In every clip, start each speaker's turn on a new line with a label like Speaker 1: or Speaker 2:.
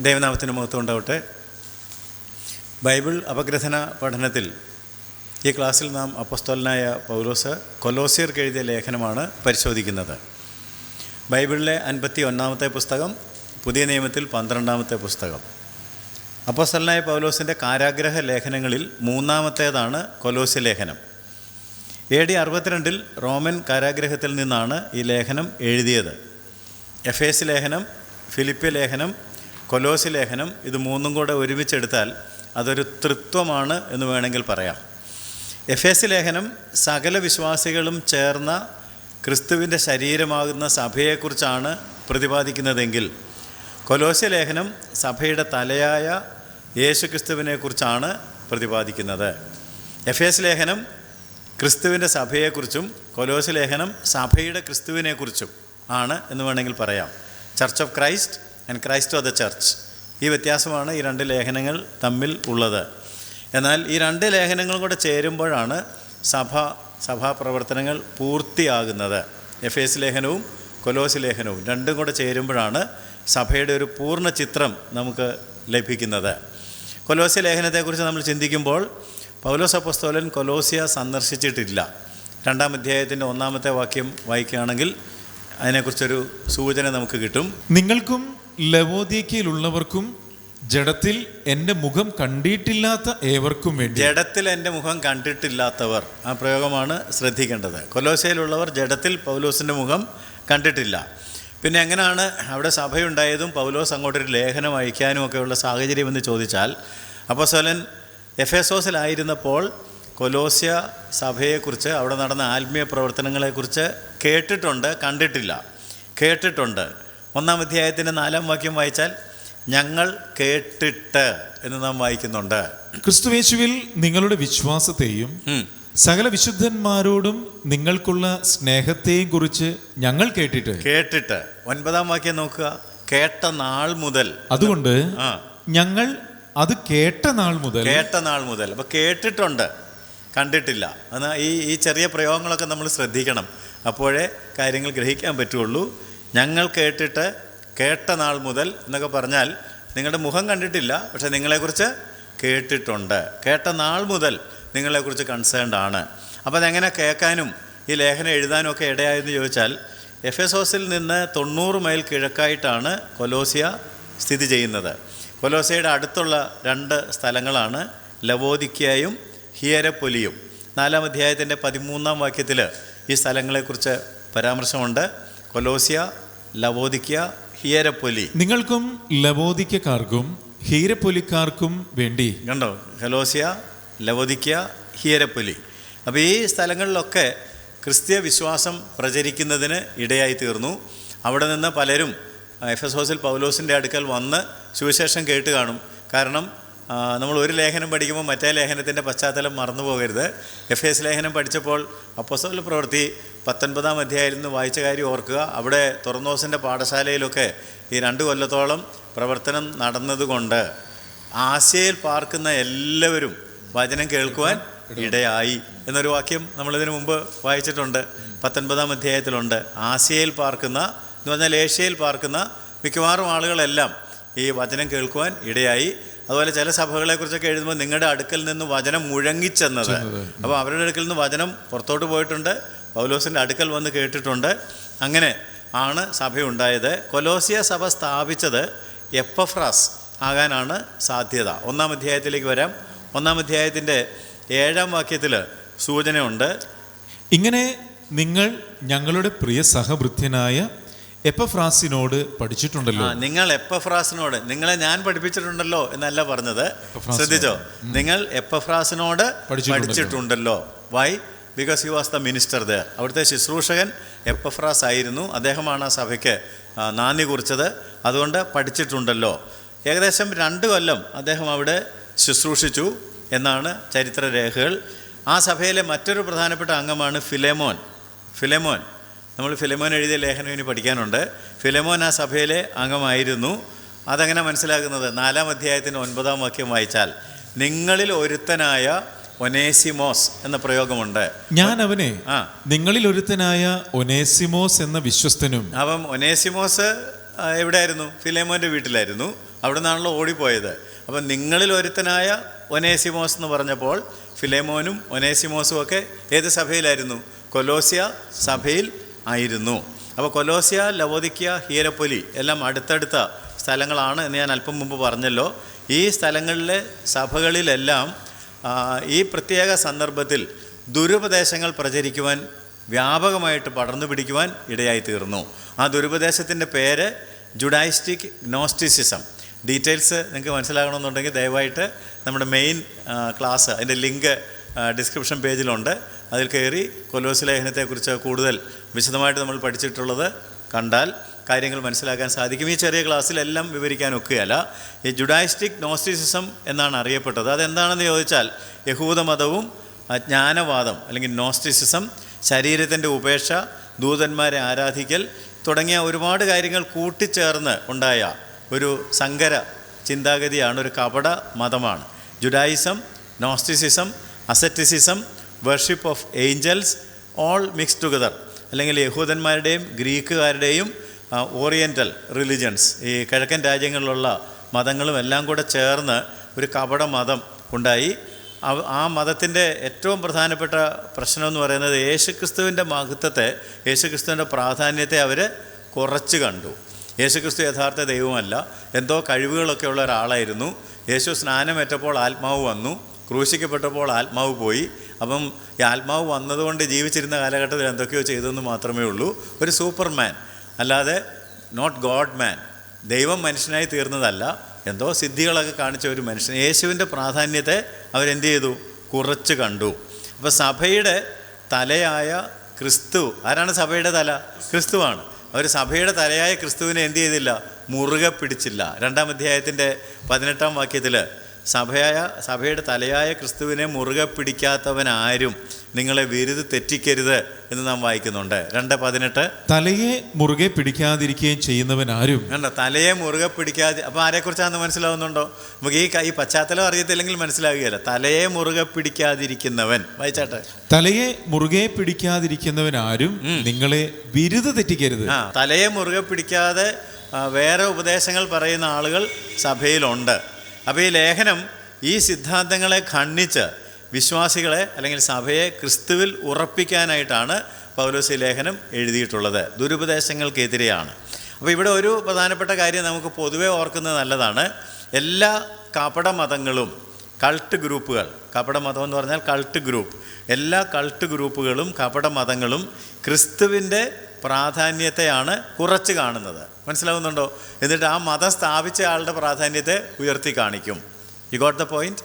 Speaker 1: ദൈവനാമത്തിന് മഹത്വം ഉണ്ടാവട്ടെ. ബൈബിൾ അപഗ്രഥന പഠനത്തിൽ ഈ ക്ലാസ്സിൽ നാം അപ്പോസ്തലനായ പൗലോസ് കൊലോസ്യർക്ക് എഴുതിയ ലേഖനമാണ് പരിശോധിക്കുന്നത്. ബൈബിളിലെ 51-ാമത്തെ പുസ്തകം, പുതിയ നിയമത്തിൽ 12-ാമത്തെ പുസ്തകം. അപ്പോസ്തലനായ പൗലോസിൻ്റെ കാരാഗ്രഹ ലേഖനങ്ങളിൽ 3-ാമത്തേതാണ് കൊലോസ്യ ലേഖനം. AD 62 റോമൻ കാരാഗ്രഹത്തിൽ നിന്നാണ് ഈ ലേഖനം എഴുതിയത്. എഫേസ് ലേഖനം, ഫിലിപ്പി ലേഖനം, കൊലോസ്യ ലേഖനം, ഇത് മൂന്നും കൂടെ ഒരുമിച്ചെടുത്താൽ അതൊരു ത്രിത്വമാണ് എന്ന് വേണമെങ്കിൽ പറയാം. എഫേസ് ലേഖനം സകല വിശ്വാസികളും ചേർന്ന ക്രിസ്തുവിൻ്റെ ശരീരമാകുന്ന സഭയെക്കുറിച്ചാണ് പ്രതിപാദിക്കുന്നതെങ്കിൽ കൊലോസ്യ ലേഖനം സഭയുടെ തലയായ യേശു ക്രിസ്തുവിനെക്കുറിച്ചാണ് പ്രതിപാദിക്കുന്നത്. എഫേസ് ലേഖനം ക്രിസ്തുവിൻ്റെ സഭയെക്കുറിച്ചും കൊലോസ്യ ലേഖനം സഭയുടെ ക്രിസ്തുവിനെക്കുറിച്ചും ആണ് എന്ന് വേണമെങ്കിൽ പറയാം. Church of Christ and Christ of the church, ഈ വ്യത്യാസമാണ് ഈ രണ്ട് ലേഖനങ്ങൾ തമ്മിൽ ഉള്ളത്. എന്നാൽ ഈ രണ്ട് ലേഖനങ്ങളും കൂടെ ചേരുമ്പോഴാണ് സഭാപ്രവർത്തനങ്ങൾ പൂർത്തിയാകുന്നത്. എഫേസ് ലേഖനവും കൊലോസ്യ ലേഖനവും രണ്ടും കൂടെ ചേരുമ്പോഴാണ് സഭയുടെ ഒരു പൂർണ്ണ ചിത്രം നമുക്ക് ലഭിക്കുന്നത്. കൊലോസ്യ ലേഖനത്തെക്കുറിച്ച് നമ്മൾ ചിന്തിക്കുമ്പോൾ പൗലോസ് അപ്പോസ്തലൻ കൊലോസ്യ സന്ദർശിച്ചിട്ടില്ല. 2-ാം അധ്യായത്തിൻ്റെ 1-ാമത്തെ വാക്യം വായിക്കുകയാണെങ്കിൽ അതിനെക്കുറിച്ചൊരു സൂചന നമുക്ക് കിട്ടും.
Speaker 2: നിങ്ങൾക്കും ലവോദിക്കയിലുള്ളവർക്കും ജഡത്തിൽ എൻ്റെ മുഖം കണ്ടിട്ടില്ലാത്ത ഏവർക്കും വേണ്ടി.
Speaker 1: ജഡത്തിൽ എൻ്റെ മുഖം കണ്ടിട്ടില്ലാത്തവർ, ആ പ്രയോഗമാണ് ശ്രദ്ധിക്കേണ്ടത്. കൊലോസ്യയിലുള്ളവർ ജഡത്തിൽ പൗലോസിൻ്റെ മുഖം കണ്ടിട്ടില്ല. പിന്നെ എങ്ങനെയാണ് അവിടെ സഭയുണ്ടായതും പൗലോസ് അങ്ങോട്ടൊരു ലേഖനം അയക്കാനും ഒക്കെയുള്ള സാഹചര്യമെന്ന് ചോദിച്ചാൽ, അപ്പോസ്തലൻ എഫേസോസിലായിരുന്നപ്പോൾ കൊലോസ്യ സഭയെക്കുറിച്ച്, അവിടെ നടന്ന ആത്മീയ പ്രവർത്തനങ്ങളെക്കുറിച്ച് കേട്ടിട്ടുണ്ട്, കണ്ടിട്ടില്ല. കേട്ടിട്ടുണ്ട്. 1-ാം അധ്യായത്തിൻ്റെ 4-ാം വാക്യം വായിച്ചാൽ ഞങ്ങൾ കേട്ടിട്ട് എന്ന് നാം വായിക്കുന്നുണ്ട്.
Speaker 2: ക്രിസ്തുയേശുവിൽ നിങ്ങളുടെ വിശ്വാസത്തെയും സകല വിശുദ്ധന്മാരോടും നിങ്ങൾക്കുള്ള സ്നേഹത്തെയും കുറിച്ച് ഞങ്ങൾ കേട്ടിട്ട്.
Speaker 1: 9-ാം വാക്യം നോക്കുക. കേട്ട നാൾ മുതൽ.
Speaker 2: അതുകൊണ്ട് ഞങ്ങൾ അത് കേട്ട നാൾ മുതൽ. അപ്പോൾ കേട്ടിട്ടുണ്ട്, കണ്ടിട്ടില്ല. എന്നാൽ ഈ ചെറിയ പ്രയോഗങ്ങളൊക്കെ നമ്മൾ ശ്രദ്ധിക്കണം, അപ്പോഴേ കാര്യങ്ങൾ ഗ്രഹിക്കാൻ പറ്റുള്ളൂ. ഞങ്ങൾ കേട്ടിട്ട്, കേട്ട നാൾ മുതൽ എന്നൊക്കെ പറഞ്ഞാൽ നിങ്ങളുടെ മുഖം കണ്ടിട്ടില്ല, പക്ഷേ നിങ്ങളെക്കുറിച്ച് കേട്ടിട്ടുണ്ട്. കേട്ട നാൾ മുതൽ നിങ്ങളെക്കുറിച്ച് കൺസേൺഡ് ആണ്. അപ്പോൾ അതെങ്ങനെ കേൾക്കാനും ഈ ലേഖനം എഴുതാനും ഒക്കെ ഇടയായെന്ന് ചോദിച്ചാൽ, എഫെസോസിൽ നിന്ന് 90 മൈൽ കിഴക്കായിട്ടാണ് കൊലോസ്യ സ്ഥിതി ചെയ്യുന്നത്. കൊലോസ്യയുടെ അടുത്തുള്ള 2 സ്ഥലങ്ങളാണ് ലവോദിക്കയും ഹിയരപ്പൊലിയും. 4-ാം അധ്യായത്തിൻ്റെ 13-ാം വാക്യത്തിൽ ഈ സ്ഥലങ്ങളെക്കുറിച്ച് പരാമർശമുണ്ട്. കൊലോസ്യ, ലവോദിക്ക, ഹിയരപ്പൊലി. നിങ്ങൾക്കും ലവോദിക്കാർക്കും ഹീരപ്പൊലിക്കാർക്കും വേണ്ടി.
Speaker 1: കണ്ടോ, കൊലോസ്യ, ലവോദിക്ക, ഹിയരപ്പൊലി. അപ്പോൾ ഈ സ്ഥലങ്ങളിലൊക്കെ ക്രിസ്തീയ വിശ്വാസം പ്രചരിക്കുന്നതിന് ഇടയായി തീർന്നു. അവിടെ നിന്ന് പലരും എഫെസോസിൽ പൗലോസിൻ്റെ അടുക്കൽ വന്ന് സുവിശേഷം കേട്ട് കാണും. കാരണം നമ്മൾ ഒരു ലേഖനം പഠിക്കുമ്പോൾ മറ്റേ ലേഖനത്തിൻ്റെ പശ്ചാത്തലം മറന്നു പോകരുത്. എഫേസ് ലേഖനം പഠിച്ചപ്പോൾ അപ്പോസ്തല പ്രവൃത്തി 19-ാം അധ്യായത്തിൽ നിന്ന് വായിച്ച കാര്യം ഓർക്കുക. അവിടെ തുറന്നോസിൻ്റെ പാഠശാലയിലൊക്കെ ഈ 2 കൊല്ലത്തോളം പ്രവർത്തനം നടന്നതുകൊണ്ട് ആസ്യയിൽ പാർക്കുന്ന എല്ലാവരും വചനം കേൾക്കുവാൻ ഇടയായി എന്നൊരു വാക്യം നമ്മളിതിനു മുമ്പ് വായിച്ചിട്ടുണ്ട്. 19-ാം അധ്യായത്തിലുണ്ട്. ആസ്യയിൽ പാർക്കുന്ന എന്ന് പറഞ്ഞാൽ ഏഷ്യയിൽ പാർക്കുന്ന മിക്കവാറും ആളുകളെല്ലാം ഈ വചനം കേൾക്കുവാൻ ഇടയായി. അതുപോലെ ചില സഭകളെക്കുറിച്ചൊക്കെ എഴുതുമ്പോൾ നിങ്ങളുടെ അടുക്കൽ നിന്ന് വചനം മുഴങ്ങിച്ചെന്നത്. അപ്പോൾ അവരുടെ അടുക്കൽ നിന്ന് വചനം പുറത്തോട്ട് പോയിട്ടുണ്ട്, പൗലോസിൻ്റെ അടുക്കൽ വന്ന് കേട്ടിട്ടുണ്ട്. അങ്ങനെ ആണ് സഭയുണ്ടായത്. കൊലോസ്യ സഭ സ്ഥാപിച്ചത് എപ്പഫ്രാസ് ആകാനാണ് സാധ്യത. 1-ാം അധ്യായത്തിലേക്ക് വരാം. 1-ാം അധ്യായത്തിൻ്റെ 7-ാം വാക്യത്തിൽ സൂചനയുണ്ട്.
Speaker 2: ഇങ്ങനെ നിങ്ങൾ ഞങ്ങളുടെ പ്രിയ സഹവൃത്യനായ എപ്പഫ്രാസിനോട് പഠിച്ചിട്ടുണ്ടല്ലോ.
Speaker 1: നിങ്ങൾ എപ്പഫ്രാസിനോട്, നിങ്ങളെ ഞാൻ പഠിപ്പിച്ചിട്ടുണ്ടല്ലോ എന്നല്ല പറഞ്ഞത്, ശ്രദ്ധിച്ചോ. നിങ്ങൾ എപ്പഫ്രാസിനോട് പഠിച്ചിട്ടുണ്ടല്ലോ. Why? Because he was the minister there. അവിടുത്തെ ശുശ്രൂഷകൻ എപ്പഫ്രാസ് ആയിരുന്നു. അദ്ദേഹമാണ് ആ സഭയ്ക്ക് നാന്ദി കുറിച്ചത്. അതുകൊണ്ട് പഠിച്ചിട്ടുണ്ടല്ലോ. ഏകദേശം 2 കൊല്ലം അദ്ദേഹം അവിടെ ശുശ്രൂഷിച്ചു എന്നാണ് ചരിത്രരേഖകൾ. ആ സഭയിലെ മറ്റൊരു പ്രധാനപ്പെട്ട അംഗമാണ് ഫിലെമോൻ. നമ്മൾ ഫിലെമോൻ എഴുതിയ ലേഖനം ഇനി പഠിക്കാനുണ്ട്. ഫിലെമോൻ ആ സഭയിലെ അംഗമായിരുന്നു. അതെങ്ങനെ മനസ്സിലാക്കുന്നത്? 4-ാം അധ്യായത്തിൻ്റെ 9-ാം വാക്യം വായിച്ചാൽ നിങ്ങളിൽ ഒരുത്തനായ ഒനേസിമോസ് എന്ന പ്രയോഗമുണ്ട്.
Speaker 2: ഞാൻ അവനെ നിങ്ങളിൽ ഒരുത്തനായ ഒനേസിമോസ് എന്ന വിശ്വസ്തനും.
Speaker 1: അപ്പം ഒനേസിമോസ് എവിടെയായിരുന്നു? ഫിലേമോൻ്റെ വീട്ടിലായിരുന്നു. അവിടെ നിന്നാണല്ലോ ഓടിപ്പോയത്. അപ്പം നിങ്ങളിൽ ഒരുത്തനായ ഒനേസിമോസ് എന്ന് പറഞ്ഞപ്പോൾ ഫിലേമോനും ഒനേസിമോസും ഒക്കെ ഏത് സഭയിലായിരുന്നു? കൊലോസ്യ സഭയിൽ ആയിരുന്നു. അപ്പോൾ കൊലോസ്യ, ലവോദിക്യ, ഹിയരപ്പൊലി എല്ലാം അടുത്തടുത്ത സ്ഥലങ്ങളാണ് എന്ന് ഞാൻ അല്പം മുമ്പ് പറഞ്ഞല്ലോ. ഈ സ്ഥലങ്ങളിലെ സഭകളിലെല്ലാം ഈ പ്രത്യേക സന്ദർഭത്തിൽ ദുരുപദേശങ്ങൾ പ്രചരിക്കുവാൻ, വ്യാപകമായിട്ട് പടർന്നു പിടിക്കുവാൻ ഇടയായി തീർന്നു. ആ ദുരുപദേശത്തിൻ്റെ പേര് ജുഡായിസ്റ്റിക് ഗ്നോസ്റ്റിസിസം. ഡീറ്റെയിൽസ് നിങ്ങൾക്ക് മനസ്സിലാകണമെന്നുണ്ടെങ്കിൽ ദയവായിട്ട് നമ്മുടെ മെയിൻ ക്ലാസ്, അതിൻ്റെ ലിങ്ക് ഡിസ്ക്രിപ്ഷൻ പേജിലുണ്ട്. അതിൽ കയറി കൊലോസ്യ ലേഖനത്തെക്കുറിച്ച് കൂടുതൽ വിശദമായിട്ട് നമ്മൾ പഠിച്ചിട്ടുള്ളത് കണ്ടാൽ കാര്യങ്ങൾ മനസ്സിലാക്കാൻ സാധിക്കും. ഈ ചെറിയ ക്ലാസ്സിലെല്ലാം വിവരിക്കാൻ ഒക്കുകയല്ല. ഈ ജുഡായിസ്റ്റിക് ഗ്നോസ്റ്റിസിസം എന്നാണ് അറിയപ്പെട്ടത്. അതെന്താണെന്ന് ചോദിച്ചാൽ യഹൂദമതവും ജ്ഞാനവാദം അല്ലെങ്കിൽ നോസ്റ്റിസിസം, ശരീരത്തിൻ്റെ ഉപേക്ഷ, ദൂതന്മാരെ ആരാധിക്കൽ തുടങ്ങിയ ഒരുപാട് കാര്യങ്ങൾ കൂട്ടിച്ചേർന്ന് ഉണ്ടായ ഒരു സങ്കര ചിന്താഗതിയാണ്, ഒരു കപട മതമാണ് Judaism, Gnosticism, asceticism, worship of angels, all mix together. അല്ലെങ്കിൽ യഹൂദന്മാരുടെയും ഗ്രീക്കുകാരുടെയും ഓറിയൻ്റൽ റിലിജൻസ്, ഈ കിഴക്കൻ രാജ്യങ്ങളിലുള്ള മതങ്ങളും എല്ലാം കൂടെ ചേർന്ന് ഒരു കപട മതം ഉണ്ടായി. ആ മതത്തിൻ്റെ ഏറ്റവും പ്രധാനപ്പെട്ട പ്രശ്നമെന്ന് പറയുന്നത് യേശുക്രിസ്തുവിൻ്റെ മഹത്വത്തെ, യേശുക്രിസ്തുവിൻ്റെ പ്രാധാന്യത്തെ അവർ കുറച്ച് കണ്ടു. യേശുക്രിസ്തു യഥാർത്ഥ ദൈവമല്ല, എന്തോ കഴിവുകളൊക്കെ ഉള്ള ഒരാളായിരുന്നു. യേശു സ്നാനമേറ്റപ്പോൾ ആത്മാവ് വന്നു, ക്രൂശിക്കപ്പെട്ടപ്പോൾ ആത്മാവ് പോയി. അപ്പം ഈ ആത്മാവ് വന്നതുകൊണ്ട് ജീവിച്ചിരുന്ന കാലഘട്ടത്തിൽ എന്തൊക്കെയോ ചെയ്തെന്ന് മാത്രമേ ഉള്ളൂ. ഒരു സൂപ്പർമാൻ, അല്ലാതെ നോട്ട് ഗോഡ് മാൻ. ദൈവം മനുഷ്യനായി തീർന്നതല്ല, എന്തോ സിദ്ധികളൊക്കെ കാണിച്ച ഒരു മനുഷ്യൻ. യേശുവിൻ്റെ പ്രാധാന്യത്തെ അവരെന്ത് ചെയ്തു? കുറച്ച് കണ്ടു. അപ്പോൾ സഭയുടെ തലയായ ക്രിസ്തു, ആരാണ് സഭയുടെ തല? ക്രിസ്തുവാണ്. അവർ സഭയുടെ തലയായ ക്രിസ്തുവിനെ എന്ത് ചെയ്തില്ല? മുറുകെ പിടിച്ചില്ല. 2-ാം അധ്യായത്തിൻ്റെ 18-ാം വാക്യത്തിൽ സഭയുടെ തലയായ ക്രിസ്തുവിനെ മുറുകെ പിടിക്കാത്തവനാരും നിങ്ങളെ വിരുത് തെറ്റിക്കരുത് എന്ന് നാം വായിക്കുന്നുണ്ട്. 2:18
Speaker 2: തലയെ മുറുകെ പിടിക്കാതിരിക്കുകയും ചെയ്യുന്നവനാരും.
Speaker 1: കണ്ടോ? തലയെ മുറുകെ പിടിക്കാതെ. അപ്പോൾ ആരെക്കുറിച്ചാണെന്ന് മനസ്സിലാവുന്നുണ്ടോ? നമുക്ക് ഈ പശ്ചാത്തലം അറിയത്തില്ലെങ്കിൽ മനസ്സിലാകുകയില്ല. തലയെ മുറുകെ പിടിക്കാതിരിക്കുന്നവൻ, വായിച്ചാട്ടെ.
Speaker 2: തലയെ മുറുകെ പിടിക്കാതിരിക്കുന്നവനാരും നിങ്ങളെ വിരുത് തെറ്റിക്കരുത്.
Speaker 1: തലയെ മുറുകെ പിടിക്കാതെ വേറെ ഉപദേശങ്ങൾ പറയുന്ന ആളുകൾ സഭയിലുണ്ട്. അപ്പോൾ ഈ ലേഖനം ഈ സിദ്ധാന്തങ്ങളെ ഖണ്ഡിച്ച് വിശ്വാസികളെ അല്ലെങ്കിൽ സഭയെ ക്രിസ്തുവിൽ ഉറപ്പിക്കാനായിട്ടാണ് പൗലോസ് ഈ ലേഖനം എഴുതിയിട്ടുള്ളത്. ദുരുപദേശങ്ങൾക്കെതിരെയാണ്. അപ്പോൾ ഇവിടെ ഒരു പ്രധാനപ്പെട്ട കാര്യം നമുക്ക് പൊതുവെ ഓർക്കുന്നത് നല്ലതാണ്. എല്ലാ കപട മതങ്ങളും, കൾട്ട് ഗ്രൂപ്പുകൾ, കപട മതം എന്ന് പറഞ്ഞാൽ കൾട്ട് ഗ്രൂപ്പ്, എല്ലാ കൾട്ട് ഗ്രൂപ്പുകളും കപട മതങ്ങളും ക്രിസ്തുവിൻ്റെ പ്രാധാന്യത്തെയാണ് കുറച്ച് കാണുന്നത്. മനസ്സിലാവുന്നുണ്ടോ? എന്നിട്ട് ആ മതം സ്ഥാപിച്ച ആളുടെ പ്രാധാന്യത്തെ ഉയർത്തി കാണിക്കും. You got the point?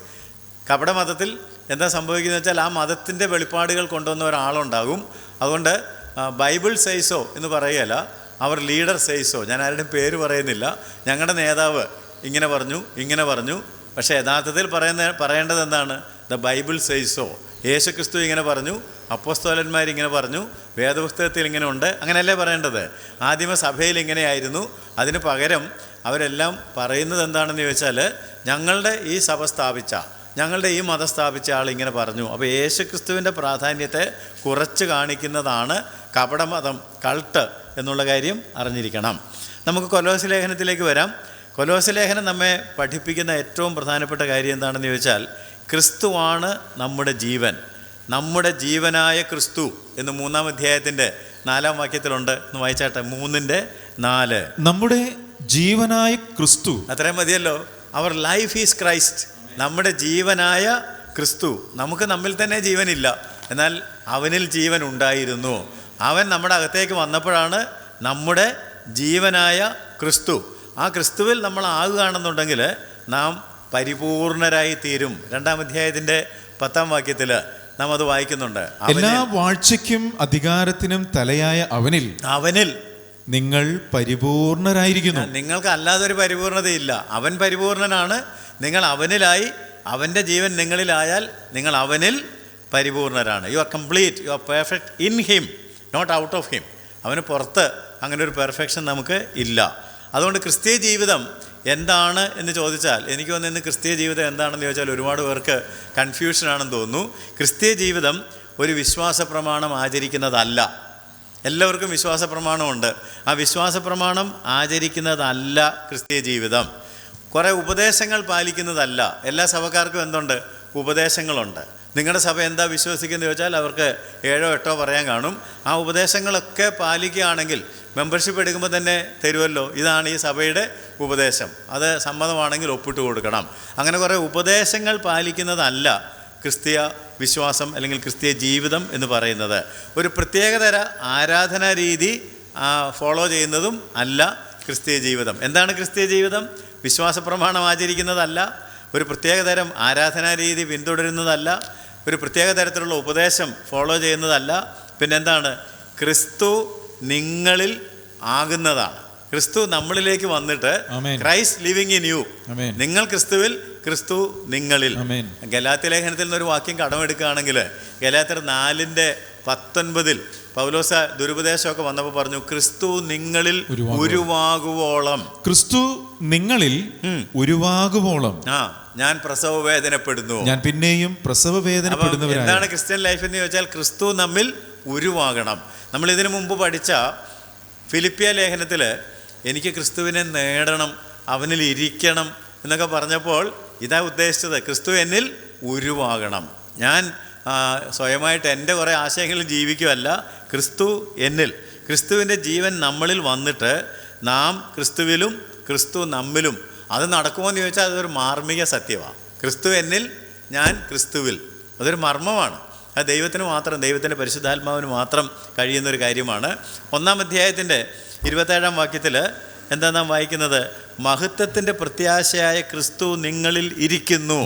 Speaker 1: കപട മതത്തിൽ എന്താ സംഭവിക്കുന്നത് വെച്ചാൽ ആ മതത്തിൻ്റെ വെളിപ്പാടുകൾ കൊണ്ടുവന്ന ഒരാളുണ്ടാകും. അതുകൊണ്ട് ബൈബിൾ സെയ്സോ എന്ന് പറയുകയല്ല, അവർ ലീഡർ സെയ്സോ. ഞാൻ ആരുടെയും പേര് പറയുന്നില്ല. ഞങ്ങളുടെ നേതാവ് ഇങ്ങനെ പറഞ്ഞു. പക്ഷേ യഥാർത്ഥത്തിൽ പറയേണ്ടത് എന്താണ്? The Bible says so. യേശുക്രിസ്തു ഇങ്ങനെ പറഞ്ഞു, അപ്പോസ്തലന്മാരിങ്ങനെ പറഞ്ഞു, വേദപുസ്തകത്തിൽ ഇങ്ങനെ ഉണ്ട്, അങ്ങനെയല്ലേ പറയേണ്ടത്? ആദിമ സഭയിൽ ഇങ്ങനെയായിരുന്നു. അതിന് പകരം അവരെല്ലാം പറയുന്നത് എന്താണെന്ന് ചോദിച്ചാൽ, ഞങ്ങളുടെ ഈ സഭ സ്ഥാപിച്ച, ഞങ്ങളുടെ ഈ മതം സ്ഥാപിച്ച ആൾ ഇങ്ങനെ പറഞ്ഞു. അപ്പോൾ യേശുക്രിസ്തുവിൻ്റെ പ്രാധാന്യത്തെ കുറച്ച് കാണിക്കുന്നതാണ് കപടമതം, കൾട്ട് എന്നുള്ള കാര്യം അറിഞ്ഞിരിക്കണം. നമുക്ക് കൊലോസ്യ ലേഖനത്തിലേക്ക് വരാം. കൊലോസ്യ ലേഖനം നമ്മെ പഠിപ്പിക്കുന്ന ഏറ്റവും പ്രധാനപ്പെട്ട കാര്യം എന്താണെന്ന് ചോദിച്ചാൽ, ക്രിസ്തുവാണ് നമ്മുടെ ജീവൻ, നമ്മുടെ ജീവനായ ക്രിസ്തു എന്ന് 3-ാം അധ്യായത്തിൻ്റെ 4-ാം വാക്യത്തിലുണ്ട്. എന്ന് വായിച്ചാട്ടെ. 3:4.
Speaker 2: നമ്മുടെ ജീവനായ ക്രിസ്തു.
Speaker 1: അത്രയും മതിയല്ലോ. അവർ ലൈഫ് ഈസ് ക്രൈസ്റ്റ്. നമ്മുടെ ജീവനായ ക്രിസ്തു. നമുക്ക് നമ്മിൽ തന്നെ ജീവനില്ല, എന്നാൽ അവനിൽ ജീവൻ ഉണ്ടായിരുന്നു. അവൻ നമ്മുടെ അകത്തേക്ക് വന്നപ്പോഴാണ് നമ്മുടെ ജീവനായ ക്രിസ്തു. ആ ക്രിസ്തുവിൽ നമ്മൾ ആകുകയാണെന്നുണ്ടെങ്കിൽ നാം പരിപൂർണരായി തീരും. 2-ാം അധ്യായത്തിൻ്റെ 10-ാം വാക്യത്തിൽ നാം അത് വായിക്കുന്നുണ്ട്.
Speaker 2: എല്ലാ വാഴ്ചയ്ക്കും അധികാരത്തിനും തലയായ അവനിൽ നിങ്ങൾ പരിപൂർണരായിരിക്കുന്നു.
Speaker 1: നിങ്ങൾക്ക് അല്ലാതെ ഒരു പരിപൂർണതയില്ല. അവൻ പരിപൂർണനാണ്. നിങ്ങൾ അവനിലായി, അവൻ്റെ ജീവൻ നിങ്ങളിലായാൽ നിങ്ങൾ അവനിൽ പരിപൂർണരാണ്. You are complete, you are perfect in him, not out of him. അവന് പുറത്ത് അങ്ങനെ ഒരു പെർഫെക്ഷൻ നമുക്ക് ഇല്ല. അതുകൊണ്ട് ക്രിസ്തീയ ജീവിതം എന്താണ് എന്ന് ചോദിച്ചാൽ, എനിക്ക് തോന്നുന്നു ഇന്ന് ക്രിസ്തീയ ജീവിതം എന്താണെന്ന് ചോദിച്ചാൽ ഒരുപാട് പേർക്ക് കൺഫ്യൂഷനാണെന്ന് തോന്നുന്നു. ക്രിസ്തീയ ജീവിതം ഒരു വിശ്വാസ പ്രമാണം ആചരിക്കുന്നതല്ല. എല്ലാവർക്കും വിശ്വാസ പ്രമാണമുണ്ട്. ആ വിശ്വാസ പ്രമാണം ആചരിക്കുന്നതല്ല ക്രിസ്തീയ ജീവിതം. കുറേ ഉപദേശങ്ങൾ പാലിക്കുന്നതല്ല. എല്ലാ സഭക്കാർക്കും എന്തുണ്ട്? ഉപദേശങ്ങളുണ്ട്. നിങ്ങളുടെ സഭ എന്താ വിശ്വസിക്കുന്നത് ചോദിച്ചാൽ അവർക്ക് 7 or 8 പറയാൻ കാണും. ആ ഉപദേശങ്ങളൊക്കെ പാലിക്കുകയാണെങ്കിൽ മെമ്പർഷിപ്പ് എടുക്കുമ്പോൾ തന്നെ തരുമല്ലോ, ഇതാണ് ഈ സഭയുടെ ഉപദേശം, അത് സമ്മതമാണെങ്കിൽ ഒപ്പിട്ട് കൊടുക്കണം. അങ്ങനെ കുറേ ഉപദേശങ്ങൾ പാലിക്കുന്നതല്ല ക്രിസ്തീയ വിശ്വാസം അല്ലെങ്കിൽ ക്രിസ്തീയ ജീവിതം എന്ന് പറയുന്നത്. ഒരു പ്രത്യേകതര ആരാധനാ രീതി ഫോളോ ചെയ്യുന്നതും അല്ല ക്രിസ്തീയ ജീവിതം. എന്താണ് ക്രിസ്തീയ ജീവിതം? വിശ്വാസ പ്രമാണം ആചരിക്കുന്നതല്ല, ഒരു പ്രത്യേകതരം ആരാധനാ രീതി പിന്തുടരുന്നതല്ല, ഒരു പ്രത്യേക തരത്തിലുള്ള ഉപദേശം ഫോളോ ചെയ്യുന്നതല്ല. പിന്നെന്താണ്? ക്രിസ്തു നിങ്ങളിൽ ആകുന്നതാണ്. ക്രിസ്തു നമ്മളിലേക്ക് വന്നിട്ട് ക്രൈസ്റ്റ് ലിവിങ് ഇൻ യു. നിങ്ങൾ ക്രിസ്തുവിൽ, ക്രിസ്തു നിങ്ങളിൽ. ഗലാത്യ ലേഖനത്തിൽ നിന്നൊരു വാക്യം കടമെടുക്കുകയാണെങ്കിൽ ഗലാത്യർ 4:19 പൗലോസ് ദുരുപദേശമൊക്കെ വന്നപ്പോൾ പറഞ്ഞു, ക്രിസ്തു നിങ്ങളിൽ ഉരുവാകുവോളം.
Speaker 2: ക്രിസ്തു നിങ്ങളിൽ ഉരുവാകുവോളം
Speaker 1: ഞാൻ പ്രസവ വേദനപ്പെടുന്നു.
Speaker 2: ഞാൻ പിന്നെയും പ്രസവ വേദനപ്പെടുന്നവരാണ്.
Speaker 1: എന്താണ് ക്രിസ്ത്യൻ ലൈഫ് എന്ന് ചോദിച്ചാൽ ക്രിസ്തു നമ്മിൽ ഉരുവാകണം. നമ്മൾ ഇതിനു മുമ്പ് പഠിച്ച ഫിലിപ്പിയ ലേഖനത്തിൽ എനിക്ക് ക്രിസ്തുവിനെ നേടണം, അവനിൽ ഇരിക്കണം എന്നൊക്കെ പറഞ്ഞപ്പോൾ ഇതാ ഉദ്ദേശിച്ചത്, ക്രിസ്തു എന്നിൽ ഉരുവാകണം. ഞാൻ സ്വയമായിട്ട് എൻ്റെ കുറേ ആശയങ്ങളിൽ ജീവിക്കുകയല്ല, ക്രിസ്തു എന്നിൽ, ക്രിസ്തുവിൻ്റെ ജീവൻ നമ്മളിൽ വന്നിട്ട് നാം ക്രിസ്തുവിലും ക്രിസ്തു നമ്മിലും. അത് നടക്കുമോ എന്ന് ചോദിച്ചാൽ അതൊരു മാർമിക സത്യമാണ്. ക്രിസ്തു എന്നിൽ, ഞാൻ ക്രിസ്തുവിൽ. അതൊരു മർമ്മമാണ്. അത് ദൈവത്തിന് മാത്രം, ദൈവത്തിൻ്റെ പരിശുദ്ധാത്മാവിന് മാത്രം കഴിയുന്നൊരു കാര്യമാണ്. 1-ാം അധ്യായത്തിൻ്റെ 27-ാം വാക്യത്തിൽ എന്താ നാം വായിക്കുന്നത്? മഹത്വത്തിൻ്റെ പ്രത്യാശയായ ക്രിസ്തു നിങ്ങളിൽ ഇരിക്കുന്നു.